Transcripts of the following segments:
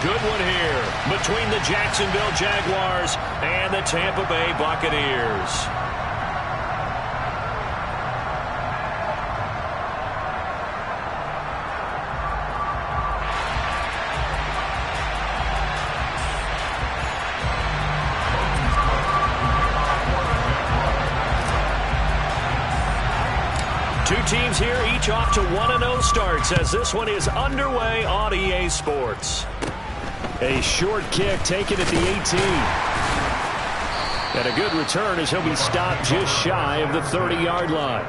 good one here between the Jacksonville Jaguars and the Tampa Bay Buccaneers. Two teams here, each off to 1-0 starts as this one is underway on EA Sports. A short kick taken at the 18. And a good return as he'll be stopped just shy of the 30-yard line.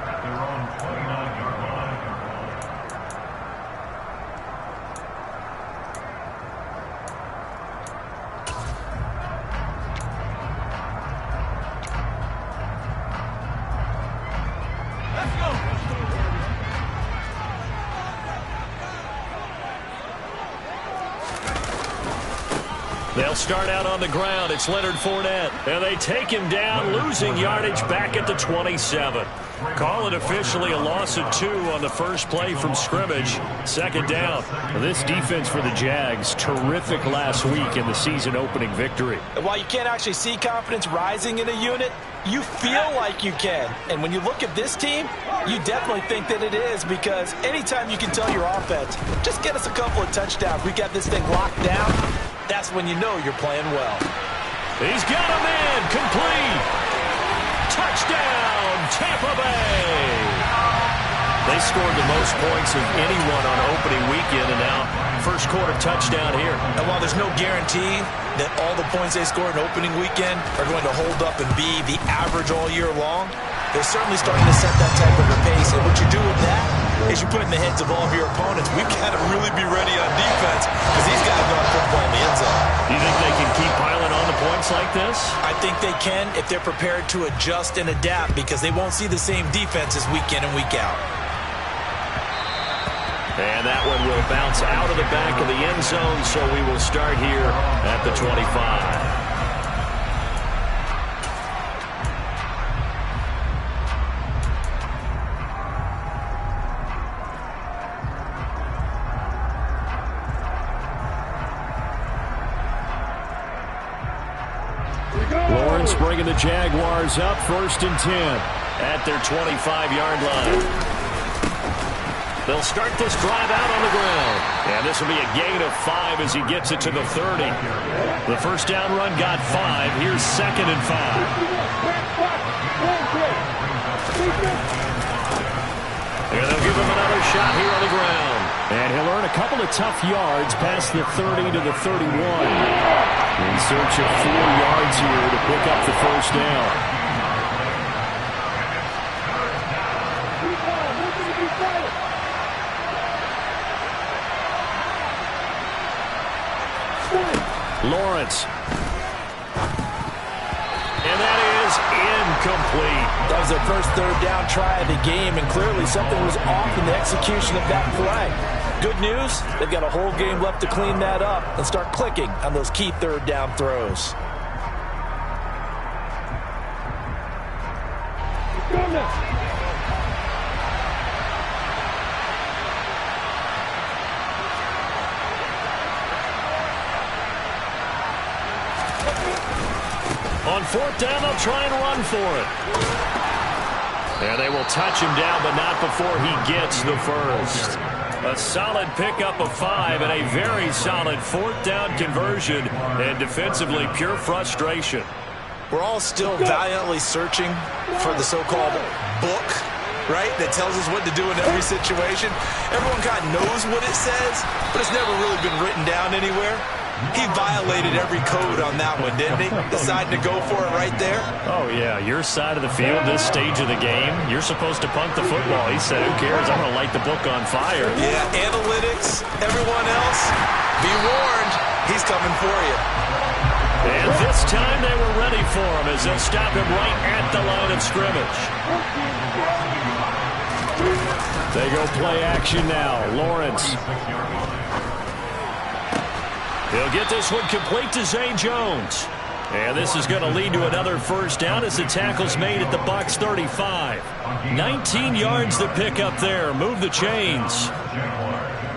They'll start out on the ground. It's Leonard Fournette. And they take him down, losing yardage back at the 27. Call it officially a loss of 2 on the first play from scrimmage. Second down. This defense for the Jags, terrific last week in the season-opening victory. While you can't actually see confidence rising in a unit, you feel like you can. And when you look at this team, you definitely think that it is, because anytime you can tell your offense, just get us a couple of touchdowns, we got this thing locked down, that's when you know you're playing well. He's got him in. Complete. Touchdown, Tampa Bay. They scored the most points of anyone on opening weekend, and now first quarter touchdown here. And while there's no guarantee that all the points they scored in opening weekend are going to hold up and be the average all year long, they're certainly starting to set that type of a pace. And what you do with that is you put in the heads of all of your opponents, we've got to really be ready on defense because these guys know football in the end zone. Do you think they can keep piling on the points like this? I think they can if they're prepared to adjust and adapt, because they won't see the same defenses week in and week out. And that one will bounce out of the back of the end zone, so we will start here at the 25. Lawrence bringing the Jaguars up, 1st and 10 at their 25-yard line. They'll start this drive out on the ground. And this will be a gain of 5 as he gets it to the 30. The first down run got 5. Here's 2nd and 5. And they'll give him another shot here on the ground. And he'll earn a couple of tough yards past the 30 to the 31. In search of 4 yards here to pick up the first down. Lawrence. And that is incomplete. That was their first third down try of the game, and clearly something was off in the execution of that play. Good news, they've got a whole game left to clean that up and start clicking on those key third down throws. On 4th down, they'll try and run for it. And they will touch him down, but not before he gets the first. A solid pickup of 5 and a very solid 4th down conversion, and defensively pure frustration. We're all still valiantly searching for the so-called book, right, that tells us what to do in every situation. Everyone kind of knows what it says, but it's never really been written down anywhere. He violated every code on that one, didn't he? Decided to go for it right there. Oh, yeah. Your side of the field, this stage of the game, you're supposed to punt the football. He said, who cares? I'm going to light the book on fire. Yeah, analytics, everyone else, be warned, he's coming for you. And this time they were ready for him as they'll stop him right at the line of scrimmage. They go play action now. Lawrence. He'll get this one complete to Zay Jones. And this is going to lead to another first down as the tackle's made at the Bucs 35. 19 yards to pick up there. Move the chains.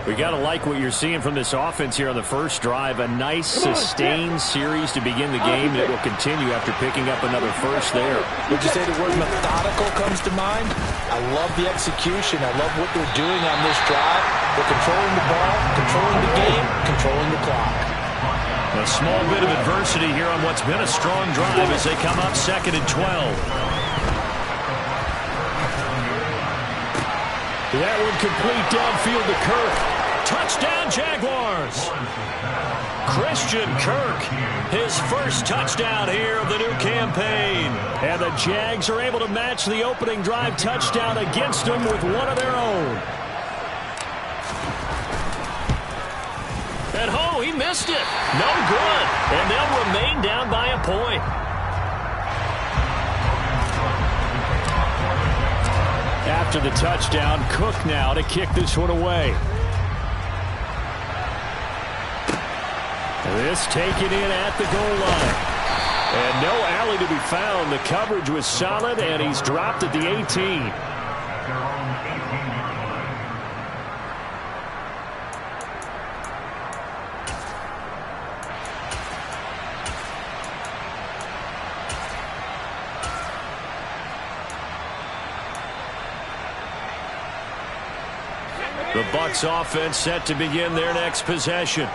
We got to like what you're seeing from this offense here on the first drive. A nice sustained series to begin the game that will continue after picking up another first there. Would you say the word methodical comes to mind? I love the execution. I love what they're doing on this drive. They're controlling the ball, controlling the game, controlling the clock. A small bit of adversity here on what's been a strong drive as they come up 2nd and 12. That one complete downfield to Kirk. Touchdown, Jaguars! Christian Kirk, his first touchdown here of the new campaign. And the Jags are able to match the opening drive touchdown against them with one of their own. And he missed it. No good. And they'll remain down by a point. After the touchdown, Cook now to kick this one away. This taken in at the goal line. And no alley to be found. The coverage was solid, and he's dropped at the 18. The Bucs offense set to begin their next possession.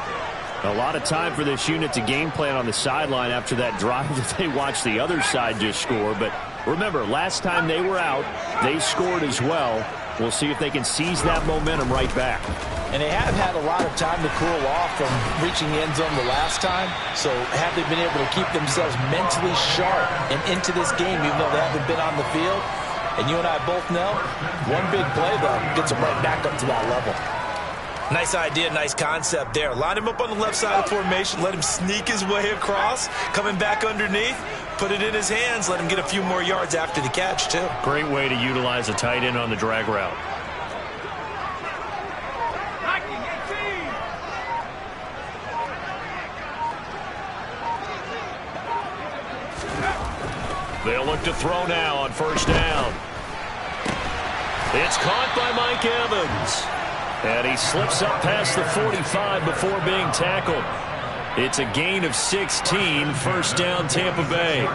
A lot of time for this unit to game plan on the sideline after that drive that they watched the other side just score. But remember, last time they were out, they scored as well. We'll see if they can seize that momentum right back. And they have had a lot of time to cool off from reaching the end zone the last time. So have they been able to keep themselves mentally sharp and into this game even though they haven't been on the field? And you and I both know, one big play, though, gets them right back up to that level. Nice idea, nice concept there. Line him up on the left side of the formation, let him sneak his way across, coming back underneath, put it in his hands, let him get a few more yards after the catch, too. Great way to utilize a tight end on the drag route. They'll look to throw now on first down. It's caught by Mike Evans. And he slips up past the 45 before being tackled. It's a gain of 16, first down Tampa Bay.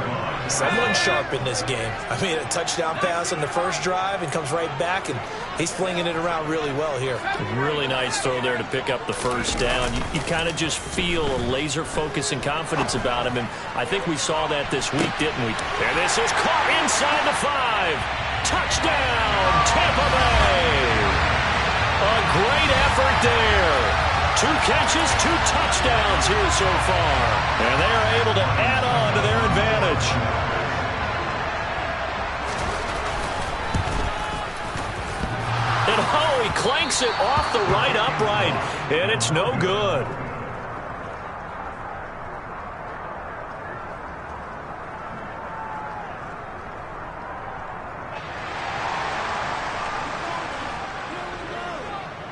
Someone sharp in this game. I mean, a touchdown pass on the first drive and comes right back, and he's flinging it around really well here. Really nice throw there to pick up the first down. You kind of just feel a laser focus and confidence about him, and I think we saw that this week, didn't we? And this is caught inside the 5. Touchdown, Tampa Bay! A great effort there. 2 catches, 2 touchdowns here so far. And they are able to add on to their advantage. And he clanks it off the right upright. And it's no good.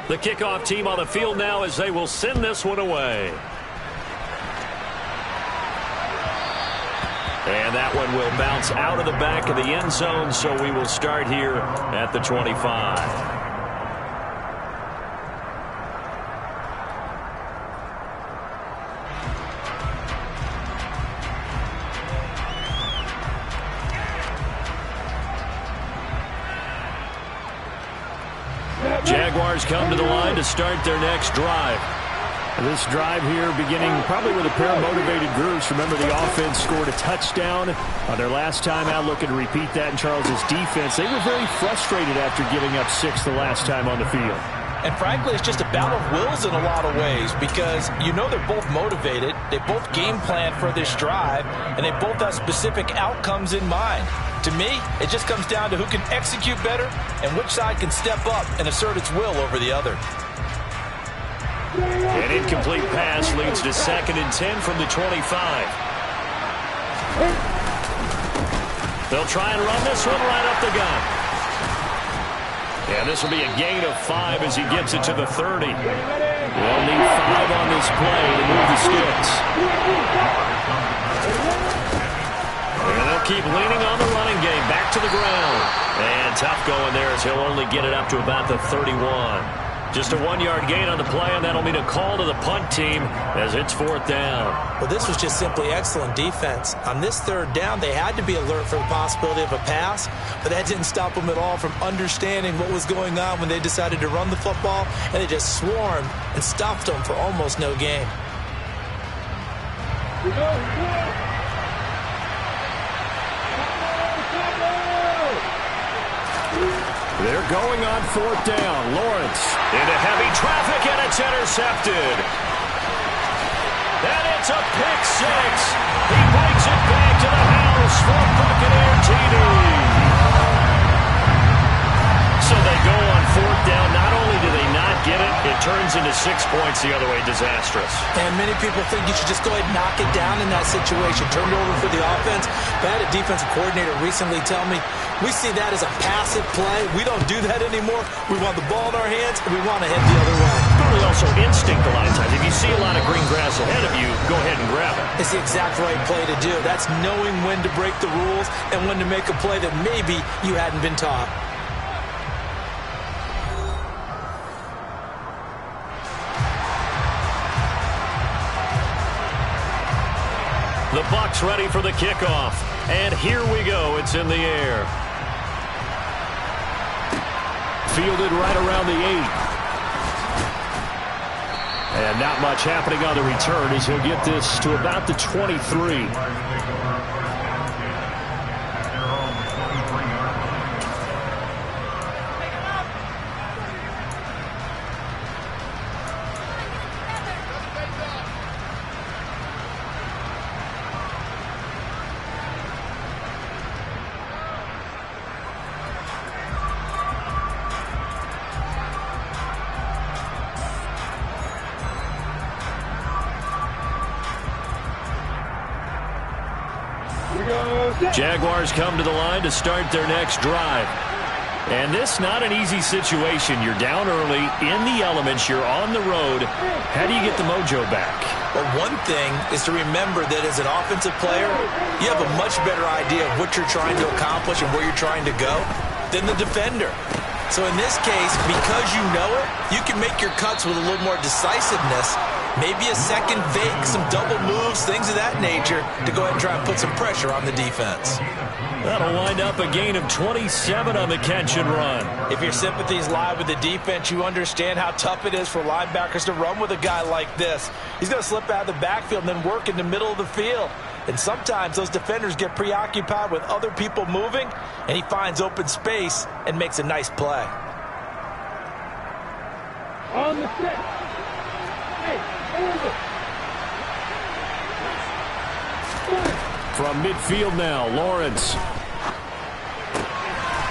The kickoff team on the field now as they will send this one away. And that one will bounce out of the back of the end zone, so we will start here at the 25. Jaguars come to the line to start their next drive. This drive here beginning probably with a pair of motivated groups. Remember, the offense scored a touchdown on their last time out, looking to repeat that in Charles's defense. They were very frustrated after giving up 6 the last time on the field. And frankly, it's just a battle of wills in a lot of ways because you know they're both motivated, they both game plan for this drive, and they both have specific outcomes in mind. To me, it just comes down to who can execute better and which side can step up and assert its will over the other. An incomplete pass leads to 2nd and 10 from the 25. They'll try and run this one right up the gut. And this will be a gain of 5 as he gets it to the 30. They'll need 5 on this play to move the sticks. And they'll keep leaning on the running game. Back to the ground. And tough going there as he'll only get it up to about the 31. Just a 1-yard gain on the play, and that'll mean a call to the punt team as it's 4th down. Well, this was just simply excellent defense. On this 3rd down, they had to be alert for the possibility of a pass, but that didn't stop them at all from understanding what was going on when they decided to run the football, and they just swarmed and stopped them for almost no gain. They're going on 4th down. Lawrence into heavy traffic, and it's intercepted. And it's a pick 6. He breaks it back to the house for Buccaneer TD. So they go on 4th down. Not only do they not get it, it turns into 6 points the other way. Disastrous. And many people think you should just go ahead and knock it down in that situation. Turn it over for the offense. But I had a defensive coordinator recently tell me, we see that as a passive play. We don't do that anymore. We want the ball in our hands, and we want to head the other way. Probably also instinct a lot of times. If you see a lot of green grass ahead of you, go ahead and grab it. It's the exact right play to do. That's knowing when to break the rules and when to make a play that maybe you hadn't been taught. The Bucs ready for the kickoff. And here we go. It's in the air. fielded right around the 8. And not much happening on the return as he'll get this to about the 23. Jaguars come to the line to start their next drive. And this not an easy situation. You're down early, in the elements, you're on the road. How do you get the mojo back? Well, one thing is to remember that as an offensive player, you have a much better idea of what you're trying to accomplish and where you're trying to go than the defender. So in this case, because you know it, you can make your cuts with a little more decisiveness. Maybe a second fake, some double moves, things of that nature to go ahead and try and put some pressure on the defense. That'll wind up a gain of 27 on the catch and run. If your sympathies lie with the defense, you understand how tough it is for linebackers to run with a guy like this. He's going to slip out of the backfield and then work in the middle of the field. And sometimes those defenders get preoccupied with other people moving, and he finds open space and makes a nice play. On the 6. From midfield now, Lawrence.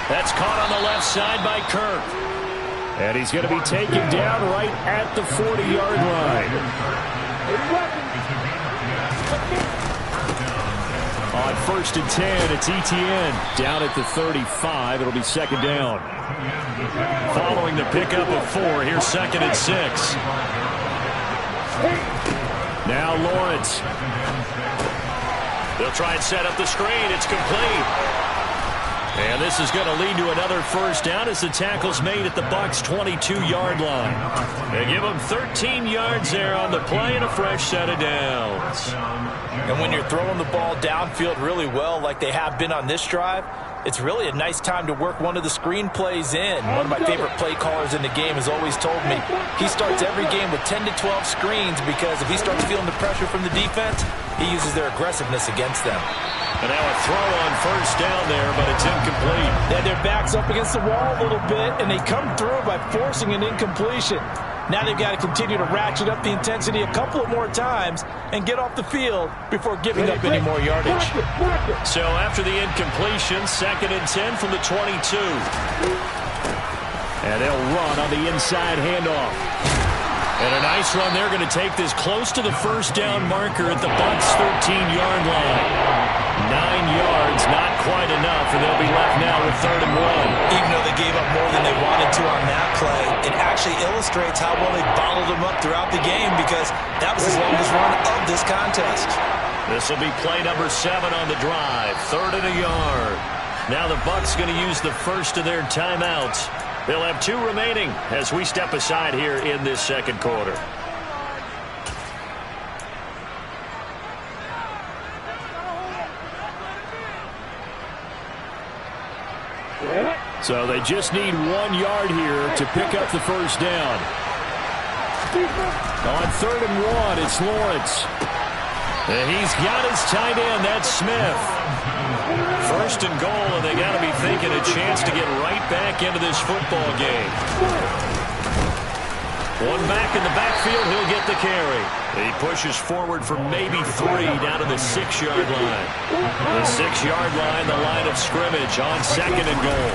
That's caught on the left side by Kirk. And he's going to be taken down right at the 40-yard line. On 1st and 10, it's Etienne down at the 35. It'll be 2nd down. Following the pickup of 4, here's 2nd and 6. Now Lawrence. They'll try and set up the screen. It's complete. And this is going to lead to another 1st down as the tackle's made at the Bucs' 22-yard line. They give them 13 yards there on the play and a fresh set of downs. And when you're throwing the ball downfield really well like they have been on this drive, it's really a nice time to work one of the screen plays in. One of my favorite play callers in the game has always told me he starts every game with 10 to 12 screens because if he starts feeling the pressure from the defense, he uses their aggressiveness against them. And now a throw on 1st down there, but it's incomplete. Yeah, their back's up against the wall a little bit, and they come through by forcing an incompletion. Now they've got to continue to ratchet up the intensity a couple of more times and get off the field before giving up any more yardage. So after the incompletion, 2nd and 10 from the 22. And they'll run on the inside handoff. And a nice run. They're going to take this close to the 1st down marker at the Bucs' 13-yard line. 9 yards, not quite enough, and they'll be left now with 3rd and 1. Even though they gave up more than they wanted to on that play, it actually illustrates how well they bottled them up throughout the game because that was the longest run of this contest. This will be play number 7 on the drive. 3rd and a yard. Now the Bucs going to use the first of their timeouts They'll have 2 remaining as we step aside here in this second quarter. So they just need 1 yard here to pick up the first down. On 3rd and 1, it's Lawrence. And he's got his tight end. That's Smith. 1st and goal, and they got to be thinking a chance to get right back into this football game. One back in the backfield, he'll get the carry. He pushes forward for maybe 3 down to the 6-yard line. The 6-yard line, the line of scrimmage on 2nd and goal.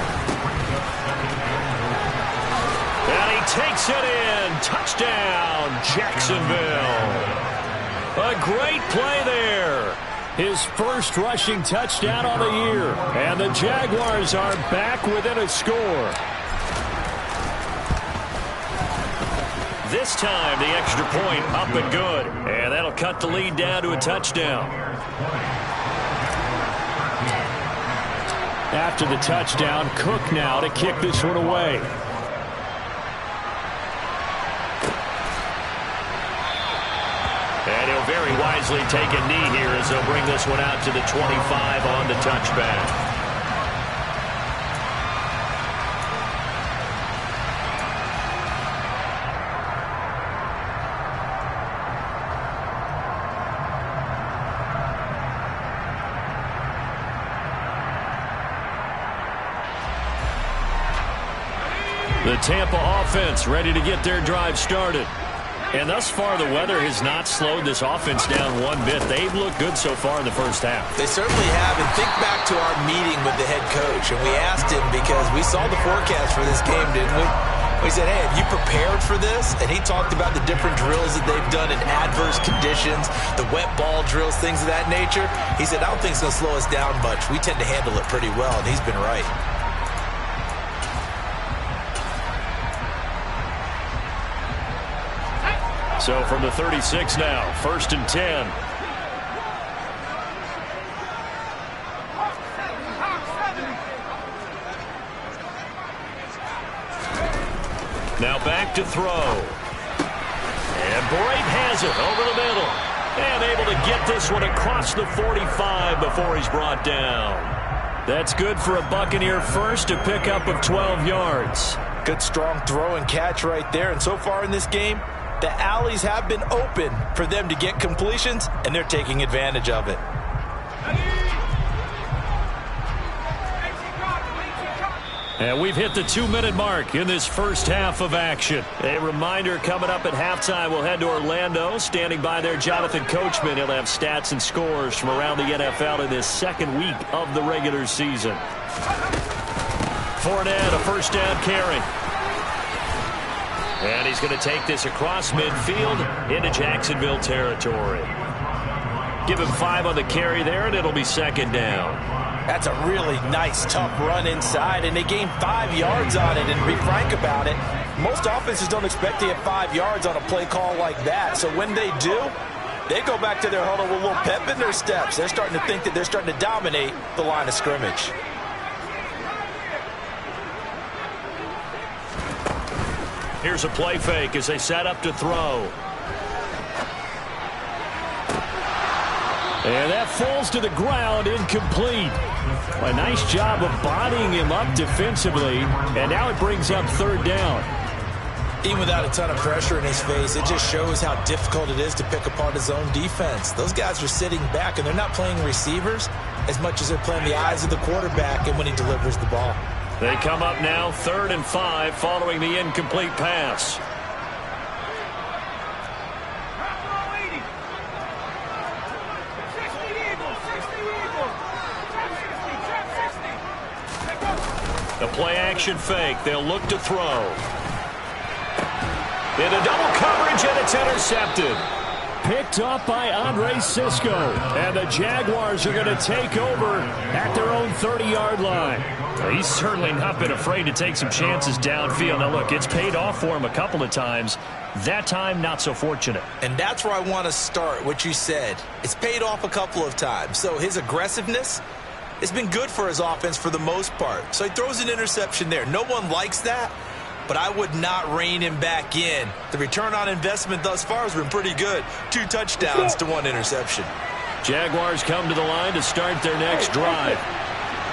And he takes it in. Touchdown, Jacksonville. A great play there. His first rushing touchdown on the year. And the Jaguars are back within a score. This time, the extra point up and good. And that'll cut the lead down to a touchdown. After the touchdown, Cook now to kick this one away. And he'll very wisely take a knee here as they'll bring this one out to the 25 on the touchback. The Tampa offense ready to get their drive started. And thus far, the weather has not slowed this offense down one bit. They've looked good so far in the first half. They certainly have. And think back to our meeting with the head coach. And we asked him because we saw the forecast for this game, didn't we? We said, hey, have you prepared for this? And he talked about the different drills that they've done in adverse conditions, the wet ball drills, things of that nature. He said, I don't think it's going to slow us down much. We tend to handle it pretty well, and he's been right. So from the 36 now, 1st and 10. Now back to throw. And Brate has it over the middle. And able to get this one across the 45 before he's brought down. That's good for a Buccaneer first, a pickup of 12 yards. Good strong throw and catch right there. And so far in this game, the alleys have been open for them to get completions, and they're taking advantage of it. And we've hit the 2-minute mark in this first half of action. A reminder, coming up at halftime, we'll head to Orlando. Standing by there, Jonathan Coachman. He'll have stats and scores from around the NFL in this second week of the regular season. Fournette, a first down carry. And he's going to take this across midfield into Jacksonville territory. Give him 5 on the carry there, and it'll be 2nd down. That's a really nice, tough run inside, and they gained 5 yards on it. And to be frank about it, most offenses don't expect to get 5 yards on a play call like that. So when they do, they go back to their huddle with a little pep in their steps. They're starting to think that they're starting to dominate the line of scrimmage. Here's a play fake as they set up to throw. And that falls to the ground, incomplete. A nice job of bodying him up defensively, and now it brings up 3rd down. Even without a ton of pressure in his face, it just shows how difficult it is to pick apart his own defense. Those guys are sitting back, and they're not playing receivers as much as they're playing the eyes of the quarterback and when he delivers the ball. They come up now 3rd and 5 following the incomplete pass. The play action fake. They'll look to throw. Into double coverage, and it's intercepted. Picked up by Andre Cisco. And the Jaguars are going to take over at their own 30-yard line. He's certainly not been afraid to take some chances downfield. Now, look, it's paid off for him a couple of times. That time, not so fortunate. And that's where I want to start, what you said. It's paid off a couple of times. So his aggressiveness has been good for his offense for the most part. So he throws an interception there. No one likes that. but I would not rein him back in. The return on investment thus far has been pretty good. 2 touchdowns to 1 interception. Jaguars come to the line to start their next drive.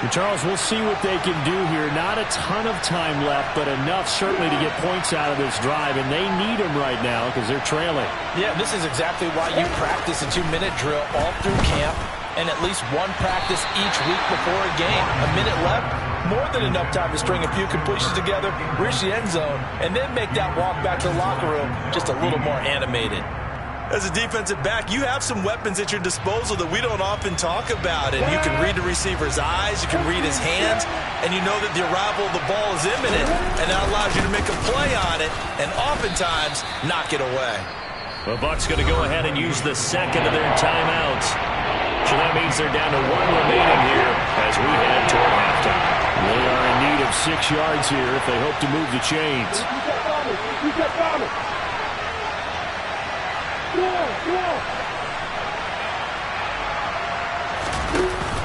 And Charles, we'll see what they can do here. Not a ton of time left, but enough certainly to get points out of this drive, and they need them right now because they're trailing. Yeah, this is exactly why you practice a 2-minute drill all through camp and at least 1 practice each week before a game. A minute left, more than enough time to string a few completions together, reach the end zone, and then make that walk back to the locker room just a little more animated. As a defensive back, you have some weapons at your disposal that we don't often talk about. And you can read the receiver's eyes, you can read his hands, and you know that the arrival of the ball is imminent. And that allows you to make a play on it and oftentimes knock it away. The Bucs going to go ahead and use the second of their timeouts. So that means they're down to 1 remaining here as we head toward halftime. They are in need of 6 yards here if they hope to move the chains.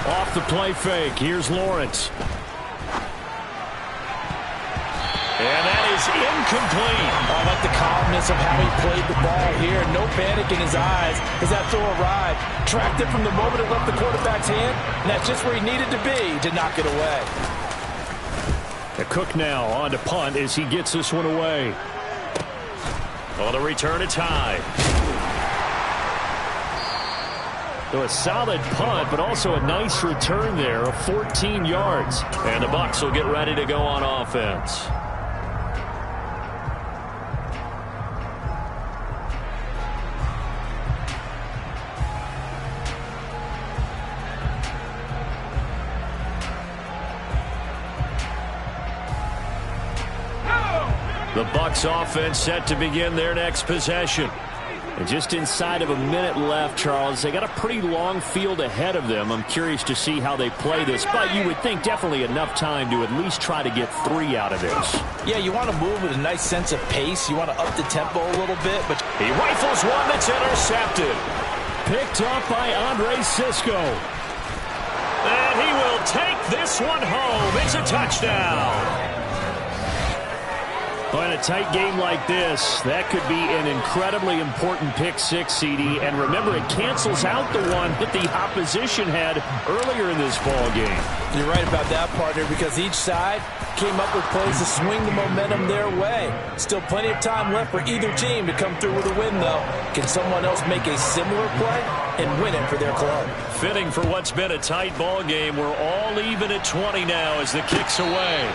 Off the play fake. Here's Lawrence. And that is incomplete. I like the calmness of how he played the ball here. No panic in his eyes as that throw arrived. Tracked it from the moment it left the quarterback's hand, and that's just where he needed to be to knock it away. The Cook now on to punt as he gets this one away. On the return, it's high. So a solid punt, but also a nice return there of 14 yards. And the Bucs will get ready to go on offense. The Bucs offense set to begin their next possession. And just inside of a minute left, Charles. They got a pretty long field ahead of them. I'm curious to see how they play this, but you would think definitely enough time to at least try to get 3 out of this. Yeah, you want to move with a nice sense of pace. You want to up the tempo a little bit, but he rifles one that's intercepted. Picked up by Andre Cisco. And he will take this one home. It's a touchdown. In a tight game like this, that could be an incredibly important pick six, CD. And remember, it cancels out the one that the opposition had earlier in this ball game. You're right about that, partner, because each side came up with plays to swing the momentum their way. Still plenty of time left for either team to come through with a win, though. Can someone else make a similar play and win it for their club? Fitting for what's been a tight ball game. We're all even at 20 now as the kick's away.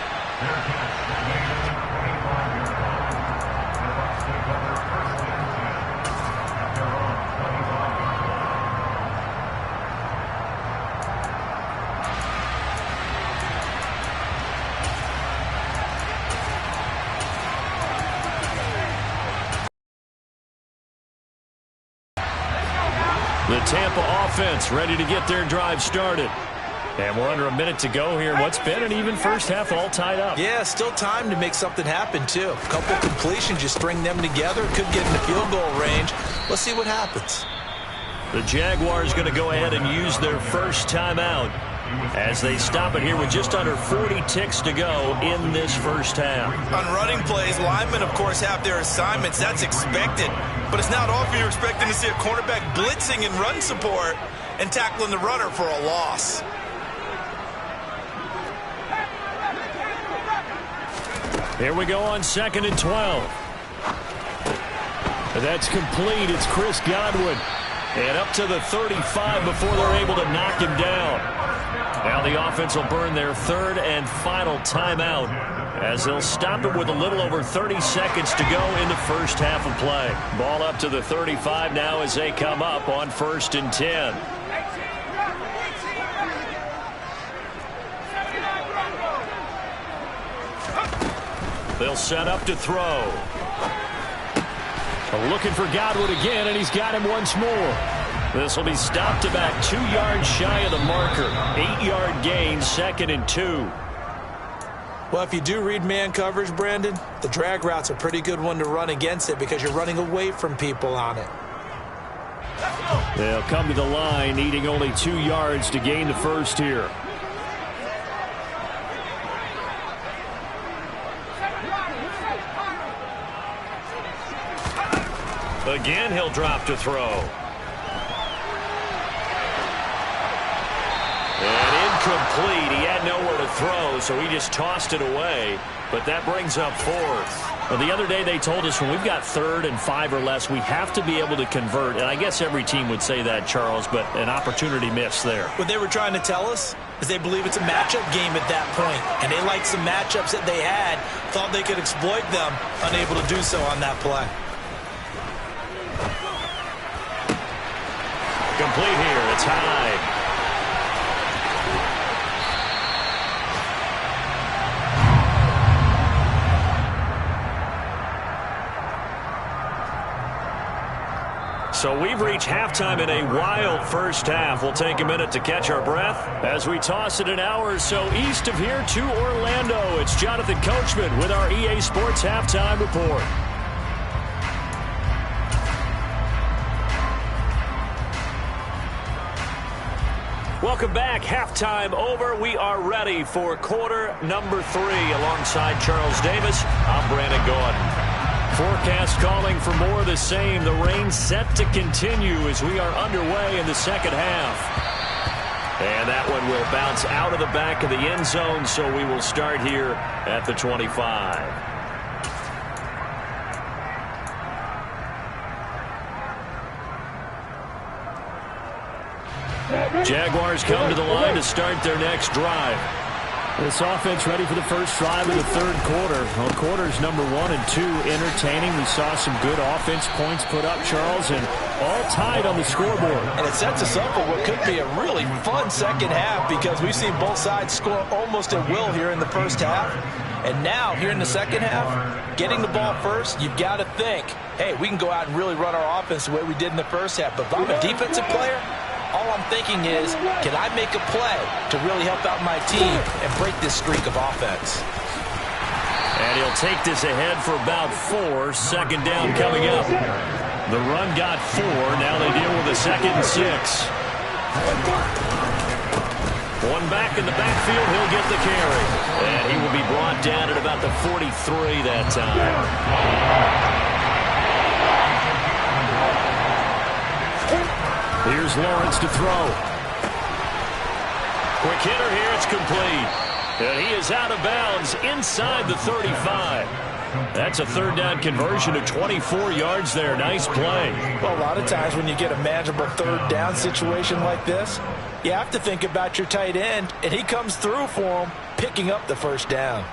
The Tampa offense ready to get their drive started. And we're under a minute to go here. What's been an even first half, all tied up. Yeah, still time to make something happen, too. A couple completions, you string them together. Could get in the field goal range. Let's see what happens. The Jaguars going to go ahead and use their first timeout as they stop it here with just under 40 ticks to go in this first half. On running plays, linemen, of course, have their assignments. That's expected. But it's not often you're expecting to see a cornerback blitzing in run support and tackling the runner for a loss. Here we go on 2nd and 12. That's complete. It's Chris Godwin. And up to the 35 before they're able to knock him down. Now the offense will burn their third and final timeout as they'll stop it with a little over 30 seconds to go in the first half of play. Ball up to the 35 now as they come up on 1st and 10. They'll set up to throw. Looking for Godwin again, and he's got him once more. This will be stopped about 2 yards shy of the marker. 8-yard gain, 2nd and 2. Well, if you do read man coverage, Brandon, the drag route's a pretty good one to run against it because you're running away from people on it. They'll come to the line, needing only 2 yards to gain the first here. Again, he'll drop to throw. And incomplete. He had nowhere to throw, so he just tossed it away. But that brings up fourth. Well, the other day they told us when we've got 3rd and 5 or less, we have to be able to convert. And I guess every team would say that, Charles, but an opportunity missed there. What they were trying to tell us is they believe it's a matchup game at that point. And they liked some matchups that they had, thought they could exploit them, unable to do so on that play. Complete here. It's Hyde. So we've reached halftime in a wild first half. We'll take a minute to catch our breath as we toss it an hour or so east of here to Orlando. It's Jonathan Coachman with our EA Sports Halftime Report. Welcome back. Halftime over. We are ready for quarter number 3. Alongside Charles Davis, I'm Brandon Gordon. Forecast calling for more of the same. The rain set to continue as we are underway in the second half. And that one will bounce out of the back of the end zone, so we will start here at the 25. Jaguars come to the line to start their next drive. This offense ready for the first drive of the third quarter. Well, quarters number 1 and 2 entertaining. We saw some good offense points put up, Charles, and all tied on the scoreboard. And it sets us up for what could be a really fun second half because we've seen both sides score almost at will here in the first half. And now, here in the second half, getting the ball first, you've got to think, hey, we can go out and really run our offense the way we did in the first half. But if I'm a defensive player, all I'm thinking is, can I make a play to really help out my team and break this streak of offense? And he'll take this ahead for about 4. Second down coming up. The run got 4. Now they deal with a 2nd and 6. One back in the backfield. He'll get the carry. And he will be brought down at about the 43 that time. Here's Lawrence to throw. Quick hitter here. It's complete. And he is out of bounds inside the 35. That's a 3rd down conversion of 24 yards there. Nice play. Well, a lot of times when you get a manageable 3rd down situation like this, you have to think about your tight end, and he comes through for him, picking up the 1st down.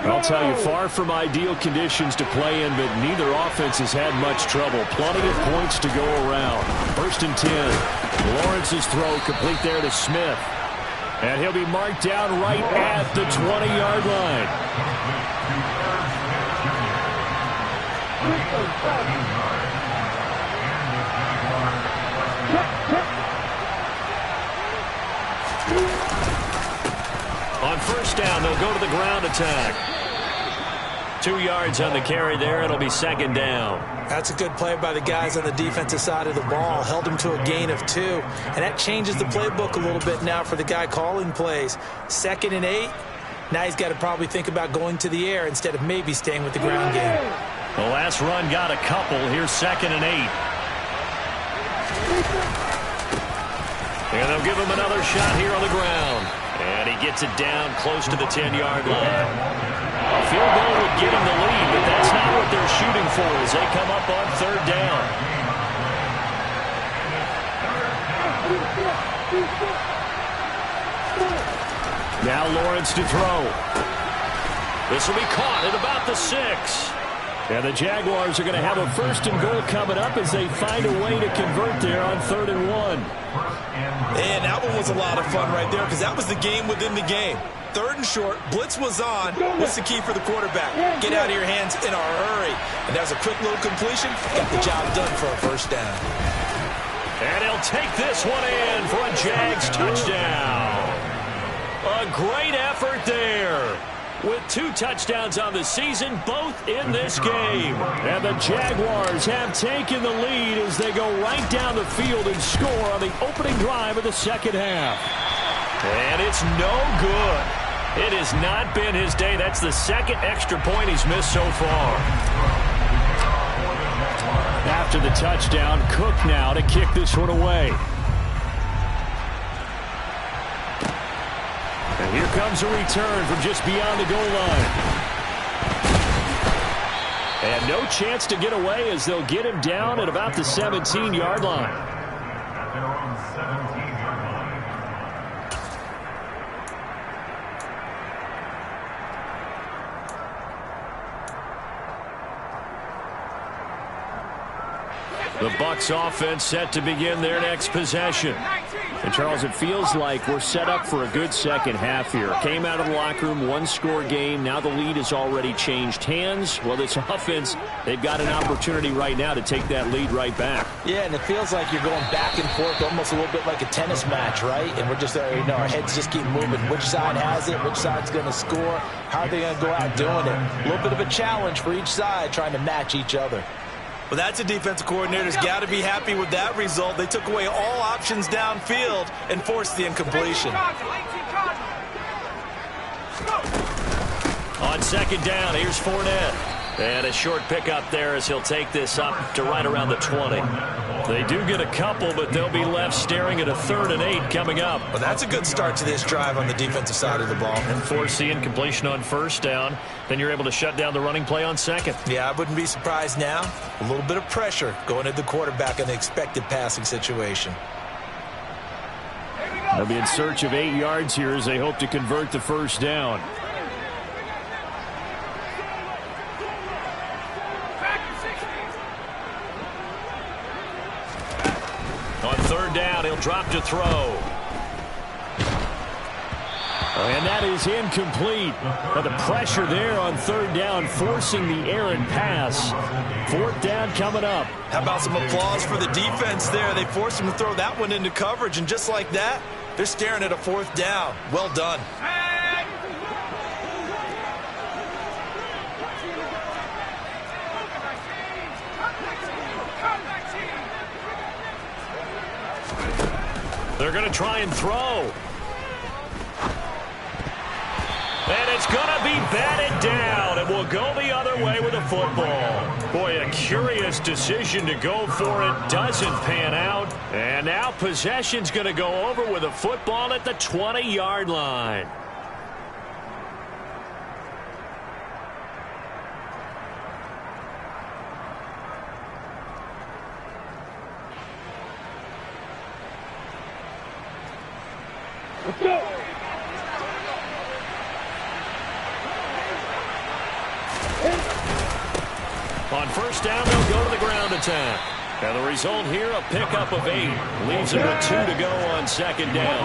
I'll tell you, far from ideal conditions to play in, but neither offense has had much trouble. Plenty of points to go around. 1st and 10. Lawrence's throw complete there to Smith. And he'll be marked down right at the 20-yard line. On 1st down, they'll go to the ground attack. 2 yards on the carry there. It'll be 2nd down. That's a good play by the guys on the defensive side of the ball. Held him to a gain of 2. And that changes the playbook a little bit now for the guy calling plays. 2nd and 8. Now he's got to probably think about going to the air instead of maybe staying with the ground game. The last run got a couple. Here's 2nd and 8. And they'll give him another shot here on the ground. And he gets it down close to the 10-yard line. A field goal would give him the lead, but that's not what they're shooting for as they come up on 3rd down. Now Lawrence to throw. This will be caught at about the 6. And the Jaguars are going to have a 1st and goal coming up as they find a way to convert there on 3rd and 1. And that one was a lot of fun right there because that was the game within the game. 3rd and short, blitz was on. What's the key for the quarterback? Get out of your hands in a hurry. And that was a quick little completion. Got the job done for a 1st down. And he'll take this one in for a Jags touchdown. A great effort there. With 2 touchdowns on the season, both in this game. And the Jaguars have taken the lead as they go right down the field and score on the opening drive of the second half. And it's no good. It has not been his day. That's the second extra point he's missed so far. After the touchdown, Cook now to kick this one away. And here comes a return from just beyond the goal line. And no chance to get away as they'll get him down at about the 17-yard line. The Bucs offense set to begin their next possession. And, Charles, it feels like we're set up for a good second half here. Came out of the locker room, one-score game. Now the lead has already changed hands. Well, this offense, they've got an opportunity right now to take that lead right back. Yeah, and it feels like you're going back and forth, almost a little bit like a tennis match, right? And we're just, our heads just keep moving. Which side has it? Which side's going to score? How are they going to go out doing it? A little bit of a challenge for each side, trying to match each other. Well, that's a defensive coordinator's got to be happy with that result. They took away all options downfield and forced the incompletion. On second down, here's Fournette. And a short pickup there as he'll take this up to right around the 20. They do get a couple, but they'll be left staring at a 3rd and 8 coming up. Well, that's a good start to this drive on the defensive side of the ball. And force the incompletion on first down. Then you're able to shut down the running play on second. Yeah, I wouldn't be surprised now. A little bit of pressure going at the quarterback in the expected passing situation. They'll be in search of 8 yards here as they hope to convert the first down. On third down, he'll drop to throw. And that is incomplete. But the pressure there on third down, forcing the errant pass. Fourth down coming up. How about some applause for the defense there? They forced him to throw that one into coverage, and just like that, they're staring at a 4th down. Well done. They're going to try and throw. And it's going to be batted down, and will go the other way with the football. Boy, a curious decision to go for it. Doesn't pan out. And now possession's going to go over with a football at the 20-yard line. Let's go. On first down, they'll go to the ground attack. And the result here, a pickup of 8. Leaves them with 2 to go on second down.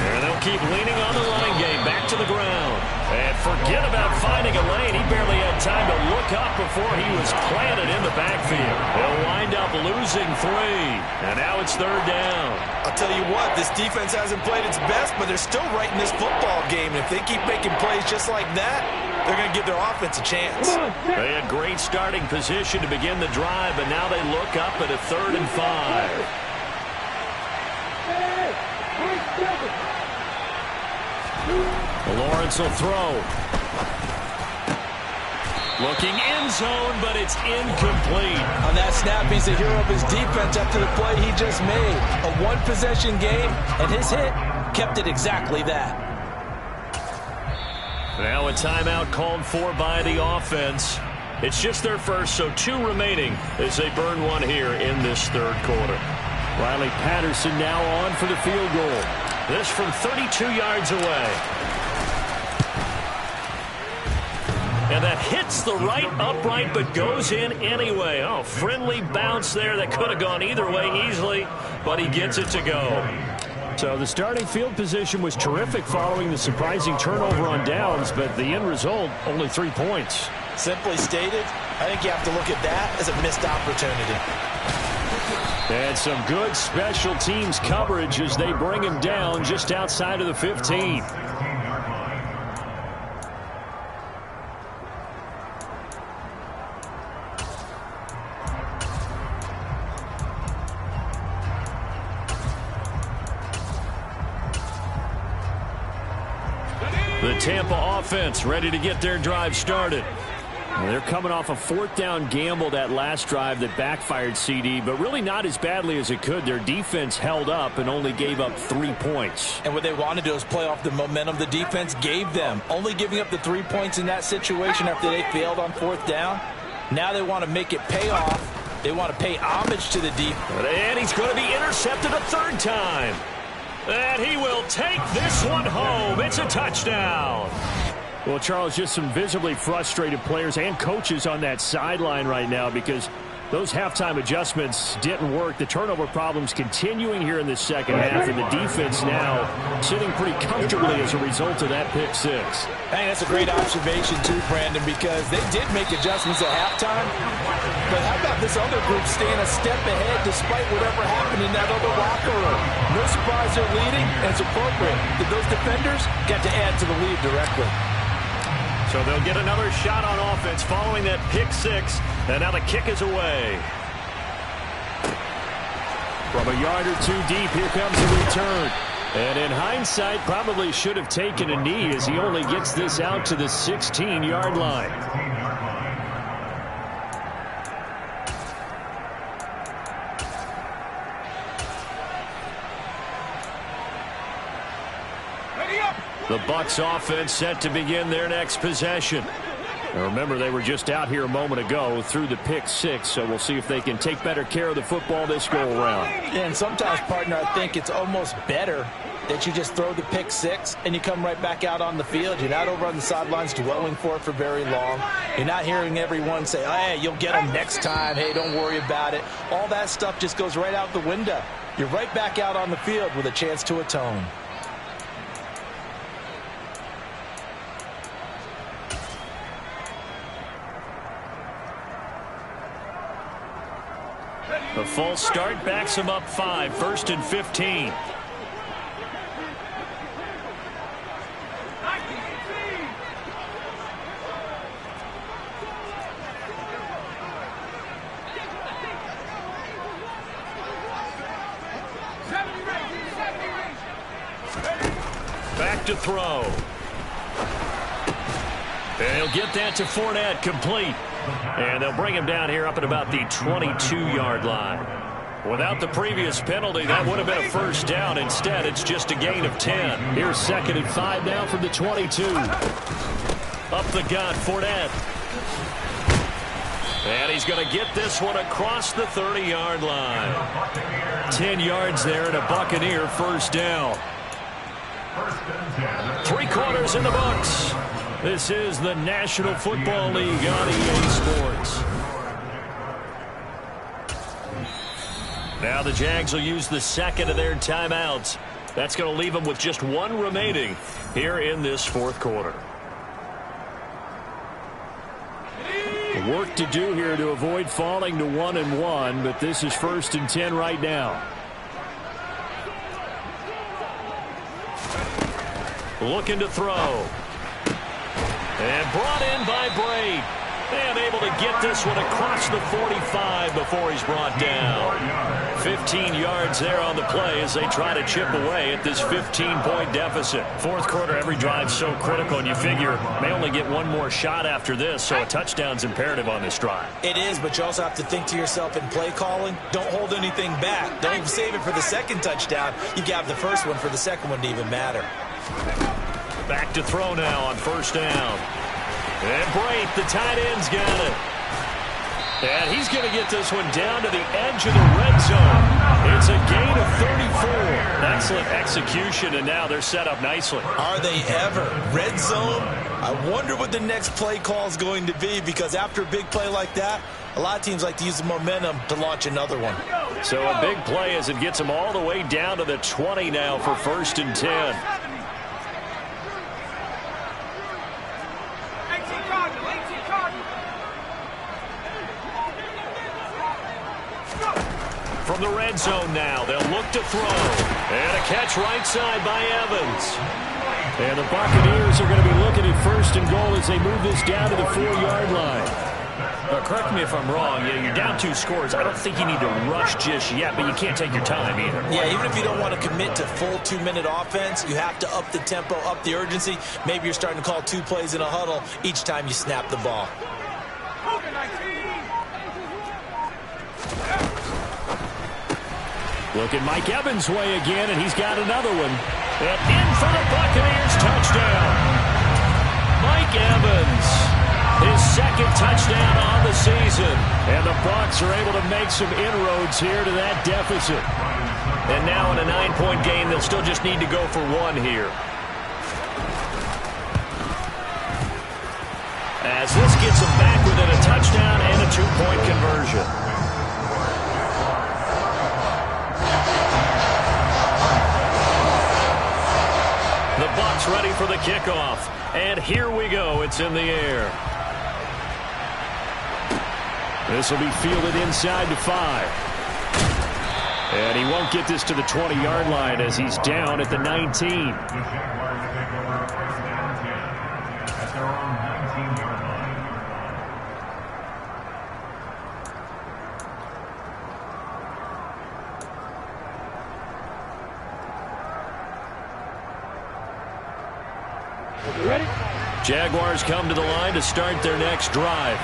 And they'll keep leaning on the running game. Back to the ground. And forget about finding a lane. He barely had time to look up before he was planted in the backfield. They'll wind up losing 3. And now it's third down. I'll tell you what, this defense hasn't played its best, but they're still right in this football game. And if they keep making plays just like that, they're going to give their offense a chance. They had great starting position to begin the drive, but now they look up at a 3rd and 5. Lawrence will throw. Looking end zone, but it's incomplete. On that snap, he's the hero of his defense after the play he just made. A one-possession game, and his hit kept it exactly that. Now a timeout called for by the offense. It's just their first, so 2 remaining as they burn one here in this third quarter. Riley Patterson now on for the field goal. This from 32 yards away. And that hits the right upright but goes in anyway. Oh, friendly bounce there that could have gone either way easily, but he gets it to go. So the starting field position was terrific following the surprising turnover on downs, but the end result, only 3 points. Simply stated, I think you have to look at that as a missed opportunity. And some good special teams coverage as they bring him down just outside of the 15. The Tampa offense ready to get their drive started. They're coming off a 4th down gamble that last drive that backfired, CD, but really not as badly as it could. Their defense held up and only gave up 3 points. And what they want to do is play off the momentum the defense gave them. Only giving up the 3 points in that situation after they failed on 4th down. Now they want to make it pay off. They want to pay homage to the defense. And he's going to be intercepted a 3rd time. And he will take this one home. It's a touchdown. Well, Charles, just some visibly frustrated players and coaches on that sideline right now because those halftime adjustments didn't work. The turnover problems continuing here in the second half, and the defense now sitting pretty comfortably as a result of that pick 6. Hey, that's a great observation too, Brandon, because they did make adjustments at halftime. But how about this other group staying a step ahead despite whatever happened in that other locker room? No surprise they're leading, and it's appropriate that those defenders got to add to the lead directly. So they'll get another shot on offense following that pick 6. And now the kick is away. From a yard or 2 deep, here comes the return. And in hindsight, probably should have taken a knee as he only gets this out to the 16-yard line. The Bucs offense set to begin their next possession. Now remember, they were just out here a moment ago through the pick 6, so we'll see if they can take better care of the football this go-around. Yeah, and sometimes, partner, I think it's almost better that you just throw the pick 6 and you come right back out on the field. You're not over on the sidelines dwelling for it for very long. You're not hearing everyone say, oh, hey, you'll get them next time. Hey, don't worry about it. All that stuff just goes right out the window. You're right back out on the field with a chance to atone. The false start backs him up 5, 1st and 15. Back to throw. And he'll get that to Fournette, complete. And they'll bring him down here up at about the 22-yard line. Without the previous penalty, that would have been a 1st down. Instead, it's just a gain of 10. Here's 2nd and 5 now from the 22. Up the gut, Fournette. And he's going to get this one across the 30-yard line. 10 yards there and a Buccaneer 1st down. 3 quarters in the books. This is the National Football League on EA Sports. Now the Jags will use the 2nd of their timeouts. That's going to leave them with just 1 remaining here in this 4th quarter. Work to do here to avoid falling to 1-1, but this is 1st and 10 right now. Looking to throw. And brought in by Braid. And able to get this one across the 45 before he's brought down. 15 yards there on the play as they try to chip away at this 15-point deficit. 4th quarter, every drive so critical, and you figure may only get 1 more shot after this, so a touchdown's imperative on this drive. It is, but you also have to think to yourself in play calling, don't hold anything back. Don't even save it for the 2nd touchdown. You got the 1st one for the 2nd one to even matter. Back to throw now on 1st down. And Brate, the tight end's got it. And he's going to get this one down to the edge of the red zone. It's a gain of 34. Excellent execution, and now they're set up nicely. Are they ever? Red zone? I wonder what the next play call is going to be, because after a big play like that, a lot of teams like to use the momentum to launch another one. So a big play as it gets them all the way down to the 20 now for 1st and 10. From the red zone now, they'll look to throw. And a catch right side by Evans. And the Buccaneers are going to be looking at 1st and goal as they move this down to the 4-yard line. Correct me if I'm wrong. You're down 2 scores. I don't think you need to rush just yet, but you can't take your time either. Yeah, even if you don't want to commit to full 2-minute offense, you have to up the tempo, up the urgency. Maybe you're starting to call 2 plays in a huddle each time you snap the ball. Look at Mike Evans' way again, and he's got another one. And in for the Buccaneers touchdown. Mike Evans. His second touchdown on the season. And the Bucs are able to make some inroads here to that deficit. And now in a 9-point game, they'll still just need to go for 1 here. As this gets them back within a touchdown and a 2-point conversion. The Bucs ready for the kickoff. And here we go. It's in the air. This will be fielded inside to 5. And he won't get this to the 20-yard line as he's down at the 19. Jaguars come to the line to start their next drive.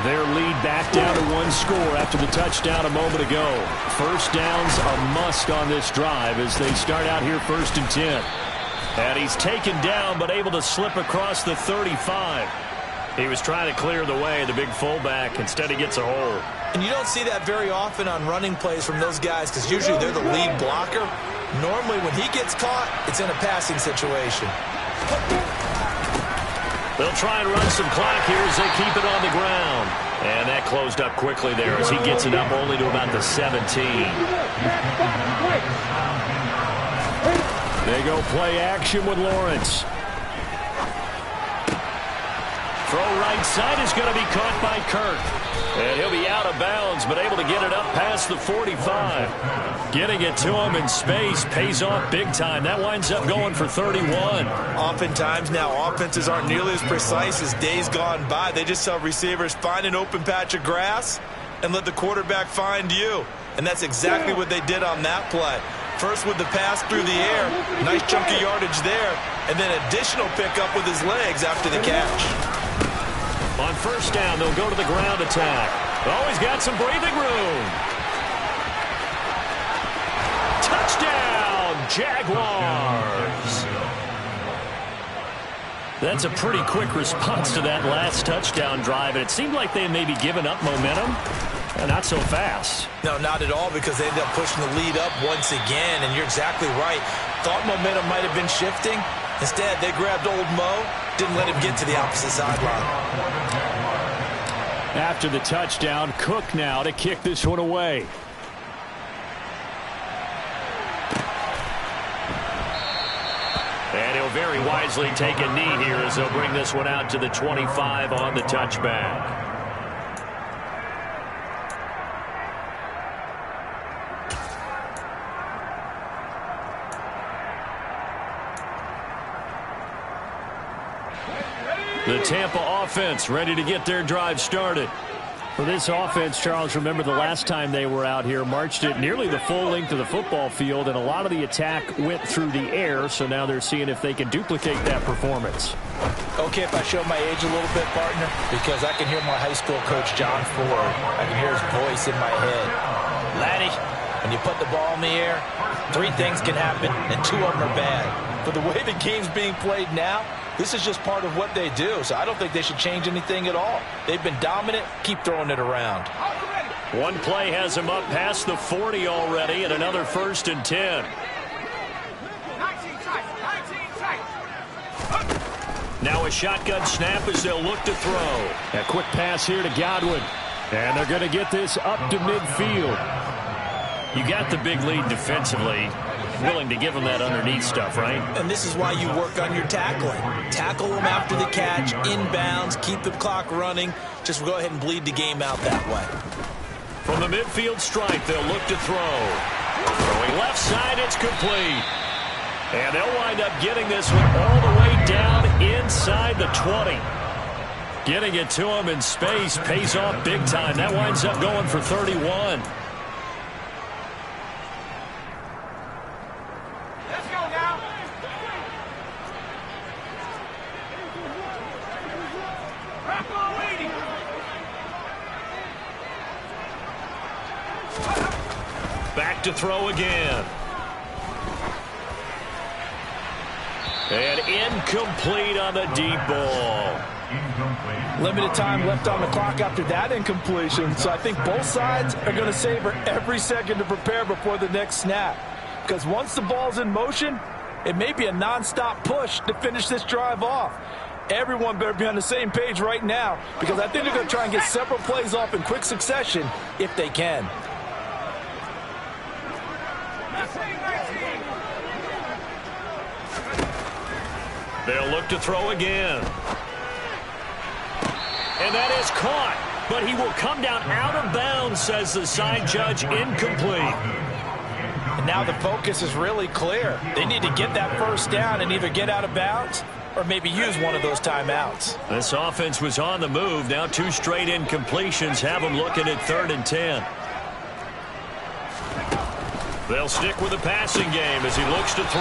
Their lead back down to 1 score after the touchdown a moment ago. First downs a must on this drive as they start out here 1st and 10. And he's taken down but able to slip across the 35. He was trying to clear the way, the big fullback. Instead he gets a hold. And you don't see that very often on running plays from those guys because usually they're the lead blocker. Normally when he gets caught, it's in a passing situation. They'll try and run some clock here as they keep it on the ground. And that closed up quickly there as he gets it up only to about the 17. They go play action with Lawrence. Throw right side is going to be caught by Kirk. And he'll be out of bounds, but able to get it up past the 45. Getting it to him in space pays off big time. That winds up going for 31. Oftentimes now offenses aren't nearly as precise as days gone by. They just tell receivers, find an open patch of grass and let the quarterback find you. And that's exactly what they did on that play. First with the pass through the air, nice chunk of yardage there, and then additional pickup with his legs after the catch. On first down, they'll go to the ground attack. Oh, he's got some breathing room. Touchdown, Jaguars. That's a pretty quick response to that last touchdown drive, and it seemed like they may be giving up momentum. Not so fast. No, not at all, because they ended up pushing the lead up once again, and you're exactly right. Thought momentum might have been shifting. Instead, they grabbed old Mo, didn't let him get to the opposite sideline. After the touchdown, Cook now to kick this one away. And he'll very wisely take a knee here as they'll bring this one out to the 25 on the touchback. The Tampa offense ready to get their drive started. For this offense, Charles, remember the last time they were out here, marched it nearly the full length of the football field, and a lot of the attack went through the air, so now they're seeing if they can duplicate that performance. Okay, if I show my age a little bit, partner, because I can hear my high school coach, John Ford. I can hear his voice in my head. Laddie, when you put the ball in the air, 3 things can happen, and 2 of them are bad. But the way the game's being played now, this is just part of what they do, so I don't think they should change anything at all. They've been dominant. Keep throwing it around. One play has them up past the 40 already, and another 1st and 10. Now a shotgun snap as they'll look to throw. A quick pass here to Godwin, and they're going to get this up to midfield. You got the big lead defensively. Willing to give them that underneath stuff, right? And this is why you work on your tackling. Tackle them after the catch, inbounds, keep the clock running. Just go ahead and bleed the game out that way. From the midfield stripe, they'll look to throw. Throwing left side, it's complete. And they'll wind up getting this one all the way down inside the 20. Getting it to him in space pays off big time. That winds up going for 31. Let's go now. Back to throw again. And incomplete on the deep ball. Limited time left on the clock after that incompletion, so I think both sides are going to savor every second to prepare before the next snap. Because once the ball's in motion, it may be a nonstop push to finish this drive off. Everyone better be on the same page right now, because I think they're going to try and get several plays off in quick succession if they can. They'll look to throw again. And that is caught, but he will come down out of bounds, says the side judge, incomplete. And now the focus is really clear. They need to get that first down and either get out of bounds or maybe use one of those timeouts. This offense was on the move. Now 2 straight incompletions have them looking at 3rd and 10. They'll stick with the passing game as he looks to throw.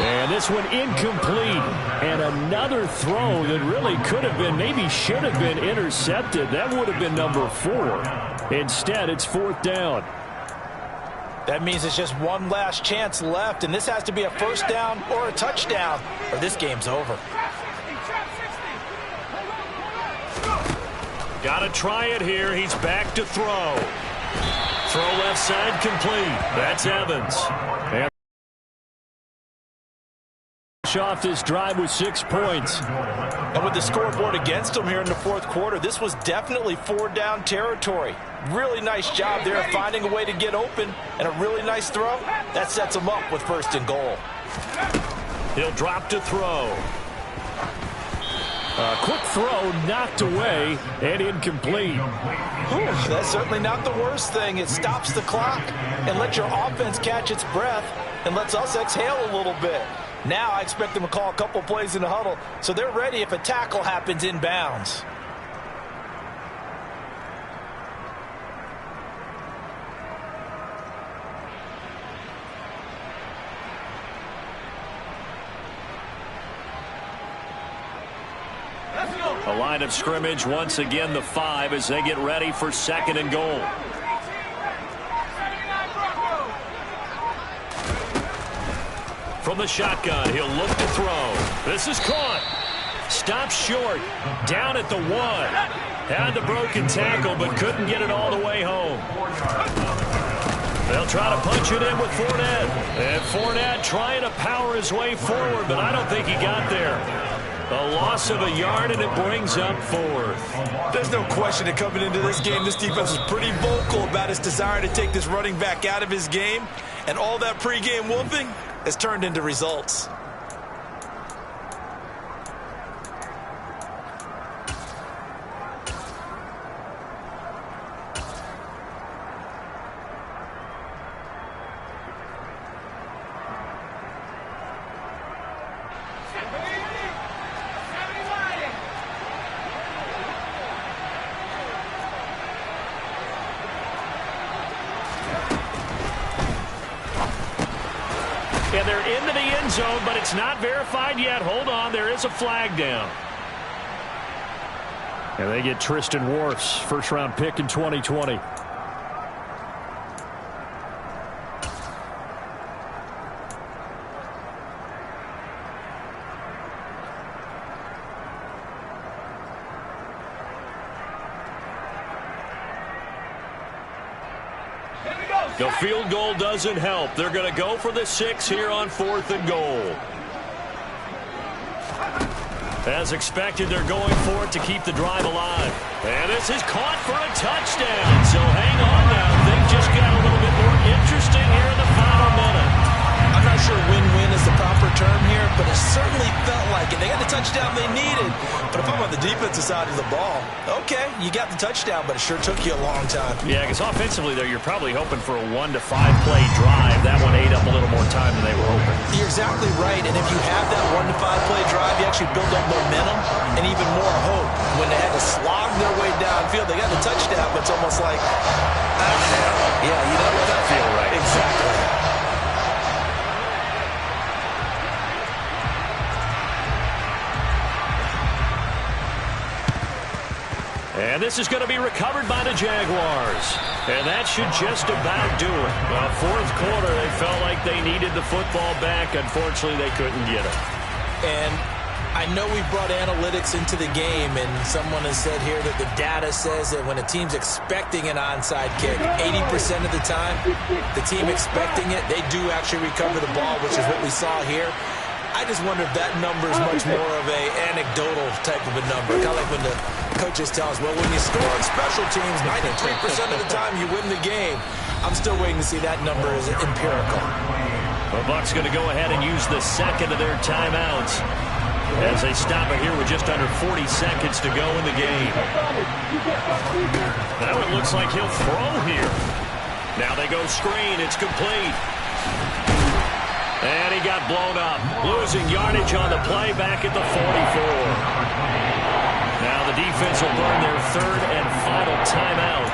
And this one incomplete. And another throw that really could have been, maybe should have been intercepted. That would have been number 4. Instead, it's 4th down. That means it's just one last chance left, and this has to be a first down or a touchdown, or this game's over. Got to try it here. He's back to throw. Throw left side complete. That's Evans. And off this drive with 6 points. And with the scoreboard against them here in the 4th quarter, this was definitely 4-down territory. Really nice job there finding a way to get open, and a really nice throw. That sets them up with 1st and goal. He'll drop to throw. A quick throw knocked away and incomplete. Whew, that's certainly not the worst thing. It stops the clock and lets your offense catch its breath and lets us exhale a little bit. Now I expect them to call a couple plays in the huddle so they're ready if a tackle happens inbounds. A line of scrimmage once again, the 5 as they get ready for 2nd and goal. From the shotgun, he'll look to throw. This is caught. Stops short. Down at the 1. Had the broken tackle, but couldn't get it all the way home. They'll try to punch it in with Fournette. And Fournette trying to power his way forward, but I don't think he got there. A loss of a yard, and it brings up 4th. There's no question that coming into this game, this defense was pretty vocal about its desire to take this running back out of his game. And all that pregame whooping has turned into results. And they're into the end zone, but it's not verified yet. Hold on, there is a flag down. And they get Tristan Wirfs, 1st-round pick in 2020. The field goal doesn't help. They're going to go for the 6 here on 4th and goal. As expected, they're going for it to keep the drive alive. And this is caught for a touchdown. So hang on now. Things just got a little bit more interesting here in the final minute. I'm not sure win-win win is the proper term here, but it certainly felt like it. They got the touchdown they needed. But if I'm on the defensive side of the ball, okay, you got the touchdown, but it sure took you a long time. Yeah, because offensively, though, you're probably hoping for a 1 to 5 play drive. That one ate up a little more time than they were hoping. You're exactly right, and if you have that 1 to 5 play drive, you actually build up momentum and even more hope. When they had to slog their way downfield, they got the touchdown, but it's almost like, yeah, you know what? Doesn't feel right. Exactly. And this is going to be recovered by the Jaguars. And that should just about do it. Well, fourth quarter, they felt like they needed the football back. Unfortunately, they couldn't get it. And I know we brought analytics into the game, and someone has said here that the data says that when a team's expecting an onside kick, 80% of the time, the team expecting it, they do actually recover the ball, which is what we saw here. I just wonder if that number is much more of a anecdotal type of a number. Kind of like when the coaches tell us, well, when you score on special teams, 93% of the time you win the game. I'm still waiting to see that number is empirical. The Bucs going to go ahead and use the second of their timeouts as they stop it here with just under 40 seconds to go in the game. Now it looks like he'll throw here. Now they go screen. It's complete. And he got blown up, losing yardage on the play back at the 44. Now the defense will burn their third and final timeout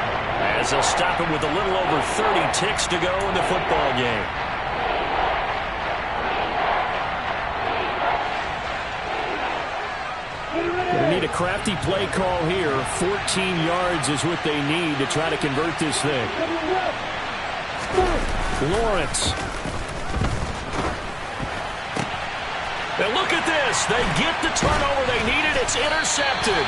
as they'll stop it with a little over 30 ticks to go in the football game. They need a crafty play call here. 14 yards is what they need to try to convert this thing. Lawrence. And look at this. They get the turnover they needed. It's intercepted.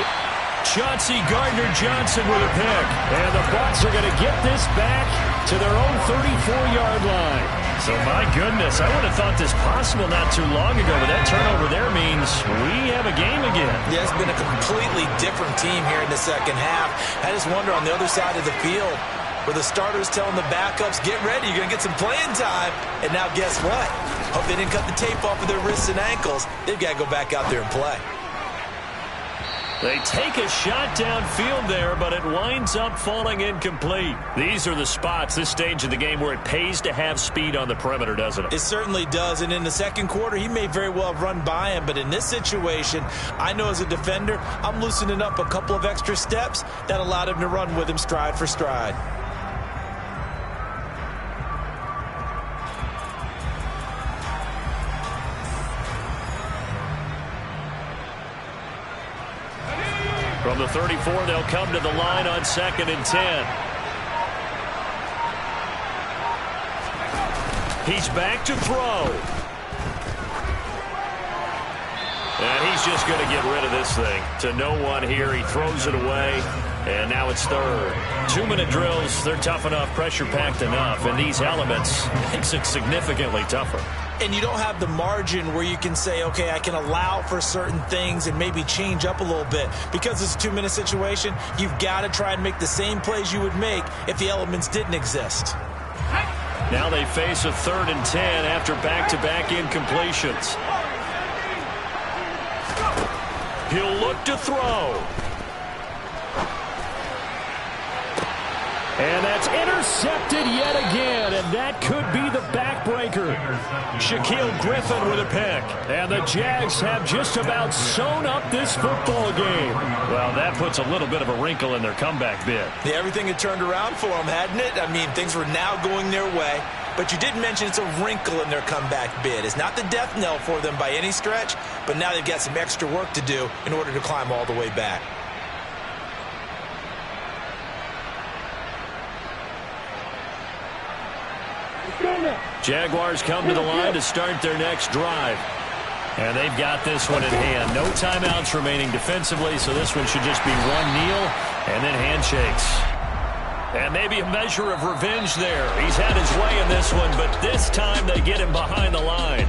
Chauncey Gardner-Johnson with a pick. And the Bucs are going to get this back to their own 34-yard line. So, my goodness, I would have thought this possible not too long ago, but that turnover there means we have a game again. Yeah, it's been a completely different team here in the second half. I just wonder on the other side of the field, where the starters telling the backups, get ready, you're going to get some playing time. And now guess what? Hope they didn't cut the tape off of their wrists and ankles. They've got to go back out there and play. They take a shot downfield there, but it winds up falling incomplete. These are the spots, this stage of the game, where it pays to have speed on the perimeter, doesn't it? It certainly does, and in the second quarter, he may very well have run by him, but in this situation, I know as a defender, I'm loosening up a couple of extra steps that allowed him to run with him stride for stride. From the 34, they'll come to the line on 2nd and 10. He's back to throw. And he's just going to get rid of this thing. To no one here. He throws it away. And now it's third. 2-minute drills, they're tough enough, pressure-packed enough. And these elements makes it significantly tougher. And you don't have the margin where you can say, okay, I can allow for certain things and maybe change up a little bit. Because it's a 2-minute situation, you've got to try and make the same plays you would make if the elements didn't exist. Now they face a 3rd and 10 after back-to-back incompletions. He'll look to throw. And that's intercepted yet again, and that could be the backbreaker. Shaquill Griffin with a pick. And the Jags have just about sewn up this football game. Well, that puts a little bit of a wrinkle in their comeback bid. Yeah, everything had turned around for them, hadn't it? I mean, things were now going their way. But you did mention it's a wrinkle in their comeback bid. It's not the death knell for them by any stretch, but now they've got some extra work to do in order to climb all the way back. Jaguars come to the line to start their next drive. And they've got this one in hand. No timeouts remaining defensively, so this one should just be one kneel and then handshakes. And maybe a measure of revenge there. He's had his way in this one, but this time they get him behind the line.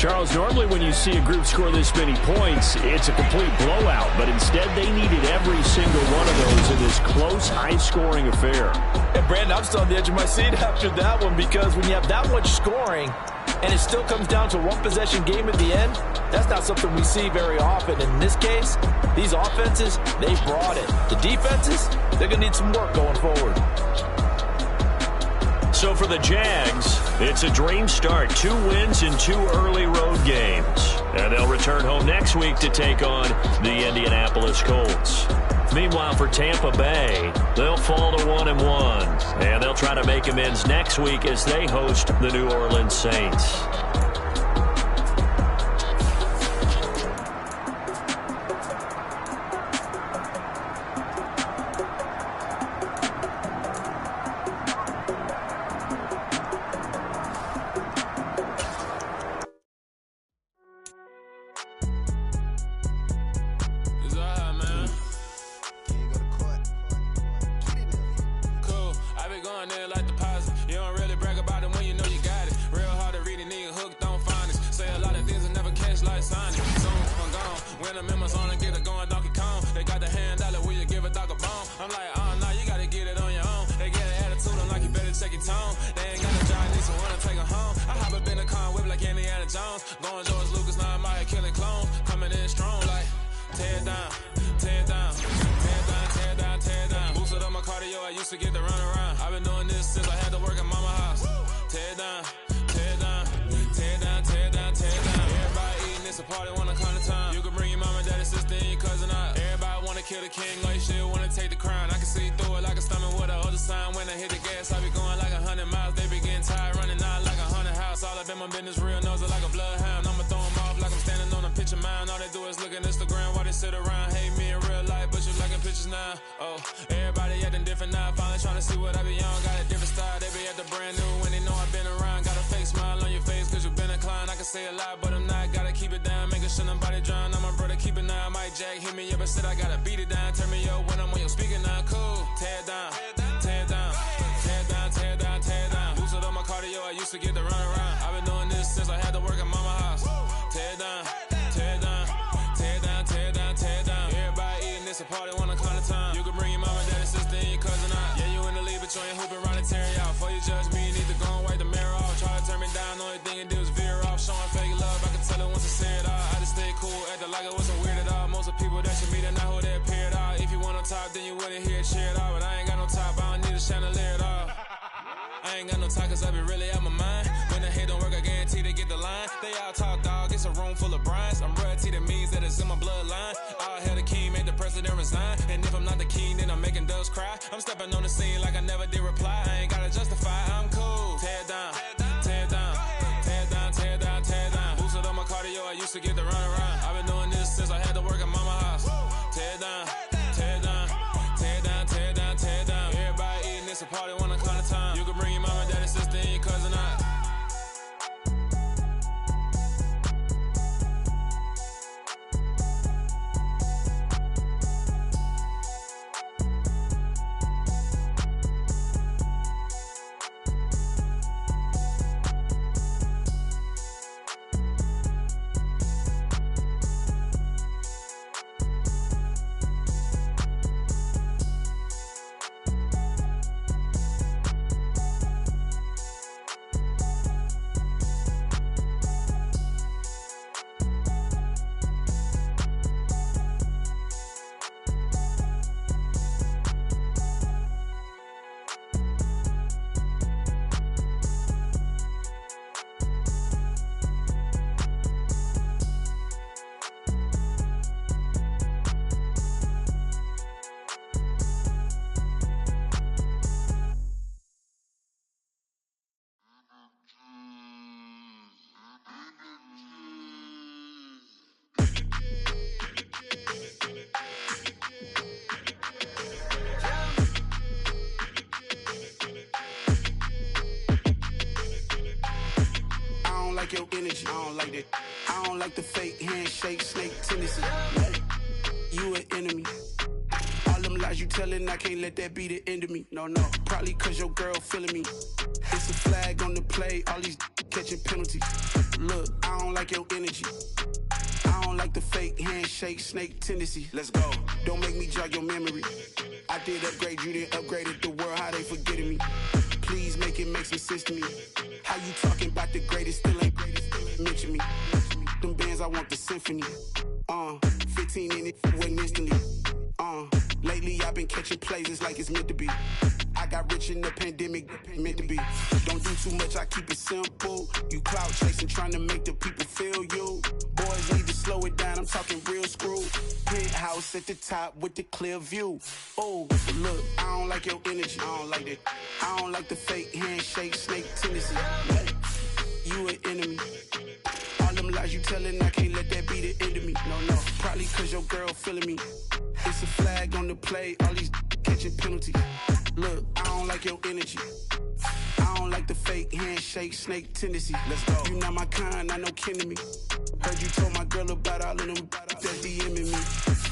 Charles, normally when you see a group score this many points, it's a complete blowout. But instead, they needed every single one of those in this close, high-scoring affair. And, Brandon, I'm still on the edge of my seat after that one because when you have that much scoring, and it still comes down to one possession game at the end, that's not something we see very often. In this case, these offenses, they brought it. The defenses, they're going to need some work going forward. So for the Jags, it's a dream start. 2 wins in 2 early road games. And they'll return home next week to take on the Indianapolis Colts. Meanwhile, for Tampa Bay, they'll fall to 1-1. And they'll try to make amends next week as they host the New Orleans Saints. Your energy, I don't like that. I don't like the fake handshake, snake tendency. You an enemy. All them lies you telling, I can't let that be the end of me. No, probably cause your girl feeling me. It's a flag on the play, all these catching penalties. Look, I don't like your energy. I don't like the fake handshake, snake tendency. Let's go. Don't make me jog your memory. I did upgrade, you didn't upgrade it. The world, how they forgetting me. Please make it make some sense to me. How you talking about the greatest, still ain't greatest, still ain't mention me. Them bands, I want the symphony. 15 in it, wasn't instantly. Lately I've been catching plays, it's like it's meant to be. I got rich in the pandemic, meant to be. Don't do too much, I keep it simple. You clout chasing, trying to make the people feel you. Boys need to slow it down, I'm talking real screw. Penthouse at the top with the clear view. Oh, look, I don't like your energy, I don't like that. I don't like the fake handshake, snake tendency. You an enemy. All them lies you telling, I can't let that be the end of me. No, probably cause your girl feeling me. It's a flag on the play, all these catching penalties. Look, I don't like your energy. I don't like the fake handshake, snake tendency. Let's go. You not my kind, I know kin to me. Heard you told my girl about all of them that's DMing me.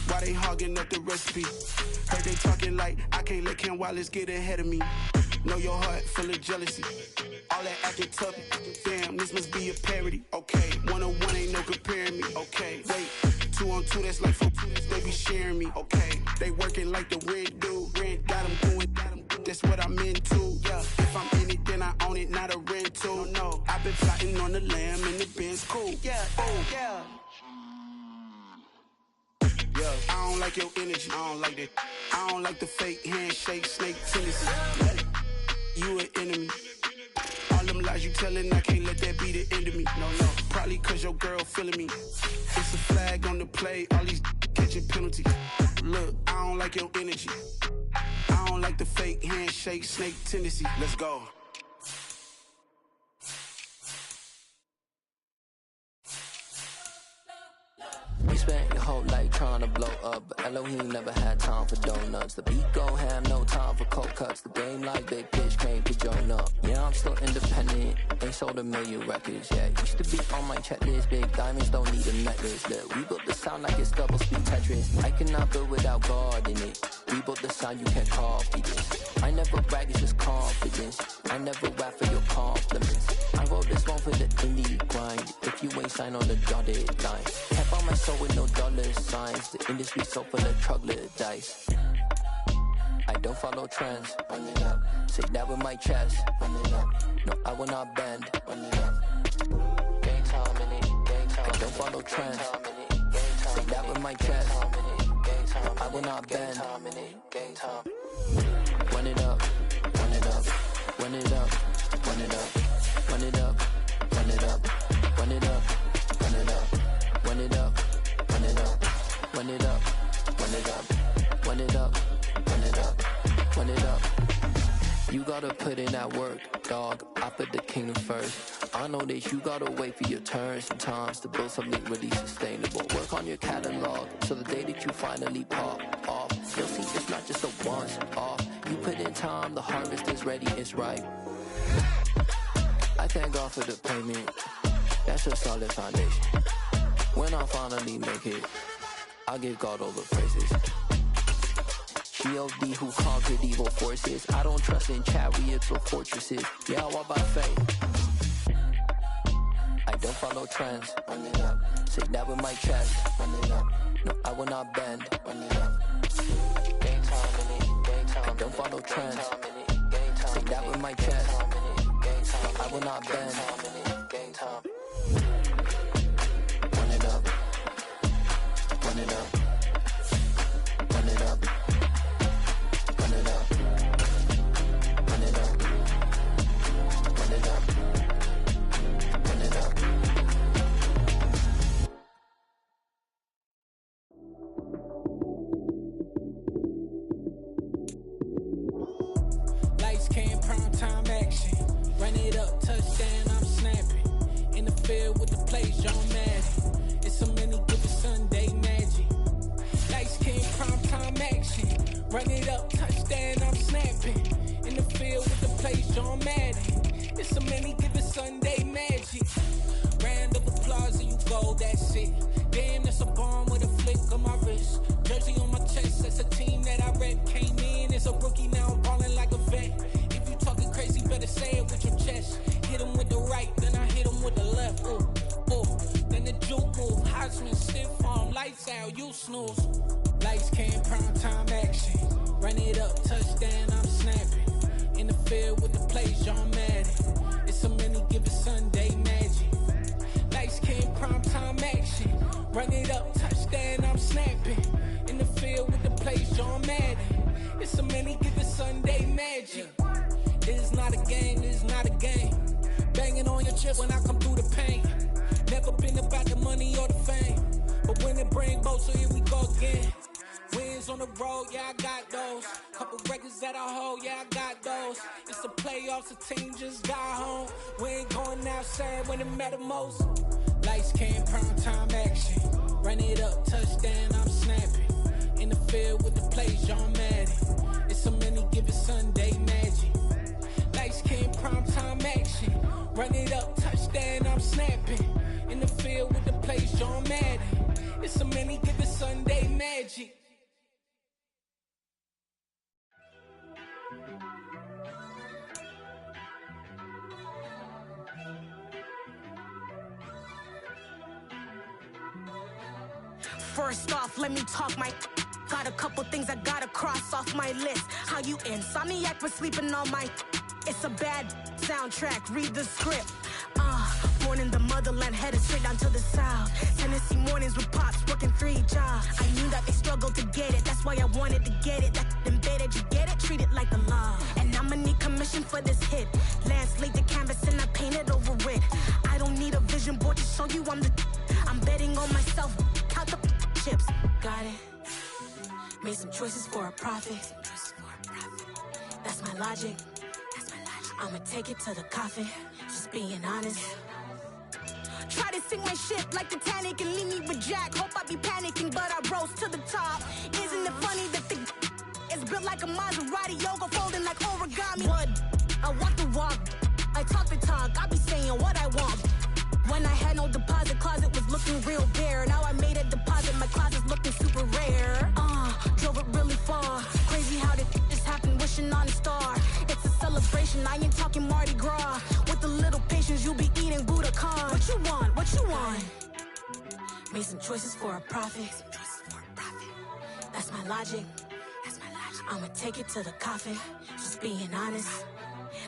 Why they hogging up the recipe? Heard they talking like I can't let Ken Wallace get ahead of me. Know your heart full of jealousy. All that acting tough, damn, this must be a parody. Okay, 1-on-1 ain't no comparing me. Okay, wait, 2-on-2, that's like 4, they be sharing me. Okay, they working like the rent dude. Rent got them going, that's what I'm into. Yeah, if I'm in it, then I own it, not a rental. No, I've been plotting on the lamb and the Benz cool. Yeah, oh, yeah. Yeah, I don't like your energy, I don't like that. I don't like the fake handshake, snake tendency. You an enemy. All them lies you telling, I can't let that be the end of me. No, probably cause your girl feeling me. It's a flag on the play, all these catching penalties. Look, I don't like your energy. I don't like the fake handshake, snake tendency. Let's go. You spent your whole life trying to blow up, but Elohim never had time for donuts. The beat gon' have no time for cold cuts. The game like Big Pitch came to join up. Yeah, I'm still independent, ain't sold a million records. Yeah, used to be on my checklist. Big diamonds don't need a necklace. Look, we built the sound like it's double speed Tetris. I cannot build without God in it. We built the sound, you can't copy this. I never brag, it's just confidence. I never rap for your compliments. I wrote this one for the indie grind. If you ain't signed on the dotted line, kept on my soul with no dollar signs. The industry so full of troglodytes. I don't follow trends. Run it up. Say that with my chest. Run it up. No, I will not bend. Run it up. Gang time in it. Gang time. I don't follow trends. Say that with my chest. I will not bend. Gang time. Run it up. Run it up. Run it up. Run it up. Run it up. Run it up. Run it up. Run it up. Run it up. Run it up. Run it up. Run it up. Run it up. Run it up. Run it up. You gotta put in that work, dog. I put the kingdom first. I know that you gotta wait for your turn sometimes to build something really sustainable. Work on your catalog, so the day that you finally pop off, you'll see it's not just a once off. You put in time, the harvest is ready, it's ripe. I thank God for the payment, that's a solid foundation. When I finally make it, I give God all the praises. G.O.D. who conquered evil forces. I don't trust in chariots or fortresses. Yeah, I walk by faith. I don't follow trends. Run it up. Say that with my chest. Run it up. No, I will not bend. Run it up. Gang time in it. Gang time. I don't follow trends. Say that with my chest. No, I will not bend. Gang time. Run it up. Run it up. Run it up. Run it up. Run it up. Run it up. Run it up. Lights, cam, prime time action. Run it up, touchdown, I'm snapping. In the field with the plays, John Madden. It's so many given Sunday magic. Lights, cam, prime time action. Run it up, touchdown, I'm snapping. In the field with the plays, John Madden. It's so many given Sunday magic. Round of applause and you go, that's it. Damn, that's a bomb with a flick on my wrist. Jersey on my chest, that's a team that I rep. Came in as a rookie, now I'm ballin' like a vet. If you talking crazy, better say it with your chest. Hit him with the right, then I hit him with the left. Ooh, ooh. Then the juke move, Heisman stiff arm, lights out, you snooze. Lights came, prime time action. Run it up, touchdown, I'm snapping. In the field with the plays, John Madden. It's a many given Sunday magic. Lights came, prime time action. Run it up, touchdown, I'm snapping. In the field with the plays, John Madden. It's a many given Sunday magic. It is not a game, it is not a game. Banging on your chest when I come through the pain. Never been about the money or the fame. But when it bring both, so here we go again. Wins on the road, yeah, I got those. Couple records that I hold, yeah, I got those. It's the playoffs, the team just got home. We ain't going outside when it matter most. Lights came, prime time action. Run it up, touchdown, I'm snapping. In the field with the plays, John Madden. It's a many given Sunday magic. Lights came, prime time action. Run it up, touchdown, I'm snapping. In the field with the plays, John Madden. It's a many given Sunday magic. First off, let me talk my... Got a couple things I gotta cross off my list. How you insomniac for sleeping on my... It's a bad soundtrack, read the script. Born in the motherland, headed straight down to the south. Tennessee mornings with pops, working 3 jobs. I knew that they struggled to get it, that's why I wanted to get it. That embedded, you get it, treat it like a law. And I'ma need commission for this hit. Lance laid the canvas and I painted over it. I don't need a vision board to show you I'm the... I'm betting on myself, count the chips. Got it. Made some choices for a profit. That's my logic. I'ma take it to the coffin, just being honest. Try to sink my ship like Titanic and leave me with Jack. Hope I be panicking, but I rose to the top. Isn't it funny that the is built like a Maserati, yoga folding like origami? What? I walk the walk, I talk the talk, I be saying what I want. When I had no deposit, closet was looking real bare. Now I made a deposit, my closet's looking super rare. Drove it really far. Crazy how did this happen, wishing on a star. It's a celebration, I ain't talking Mardi Gras. With a little patience, you'll be eating Budokan. What you want, what you want? Made some choices for a profit. That's my logic. I'ma take it to the coffin, just being honest.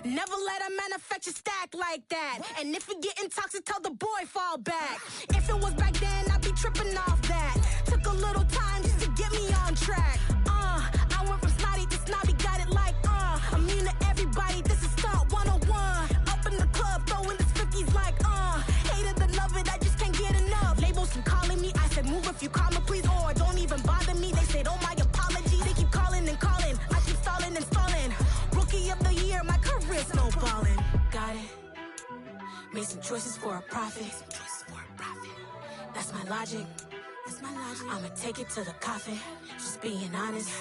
Never let a manufacture stack like that. And if you getting toxic, tell the boy fall back. If it was back then, I'd be tripping off that. Took a little time just to get me on track. I went from snotty to snobby, got it like, I'm immune to everybody, this is stunt 101. Up in the club, throwing this 50s like, hate it, and love it, I just can't get enough. Labels from calling me, I said move if you call me, please, or don't even bother me. They said, oh my apology, they keep calling and calling. I keep stalling and stalling. Rookie of the year, my career snowballing. Got it. Made some choices for a profit. That's my logic. I'ma take it to the coffin, just being honest.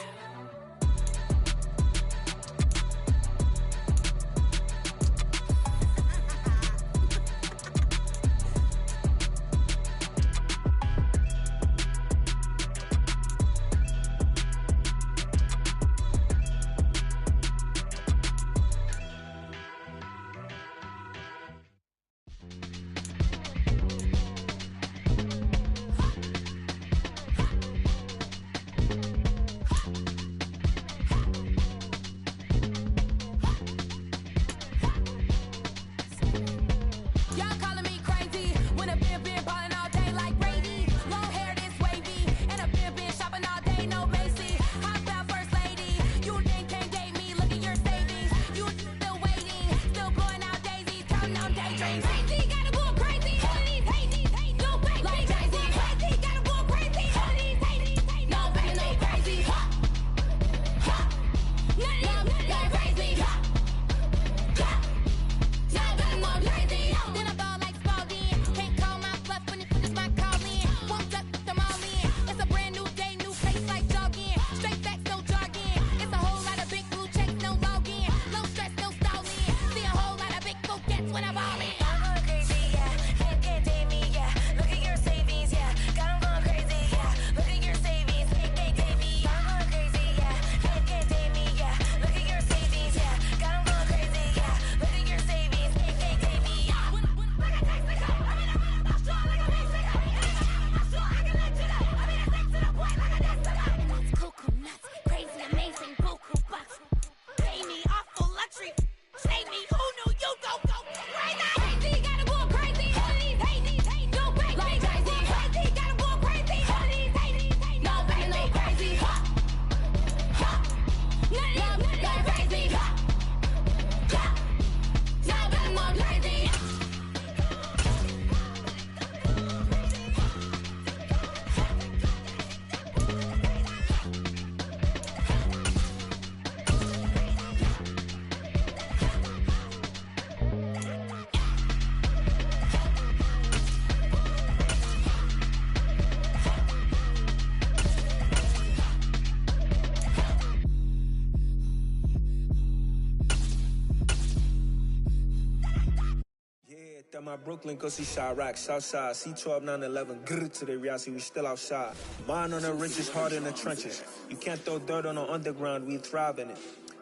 my Brooklyn, go see Chirac, Southside, C12, 911, grrr to the reality, we still outside. Mine on the richest, heart in the trenches. You can't throw dirt on the underground, we thrive in it.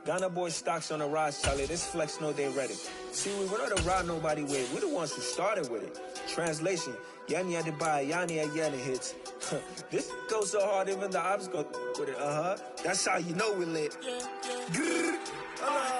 Ghana boys stocks on the rise, Charlie, this flex know they ready. See, we don't ride nobody with, we the ones who started with it. Translation, Yanni had to buy, Yanni had Yanni hits. This goes so hard, even the ops go with it, That's how you know we lit. Grrr.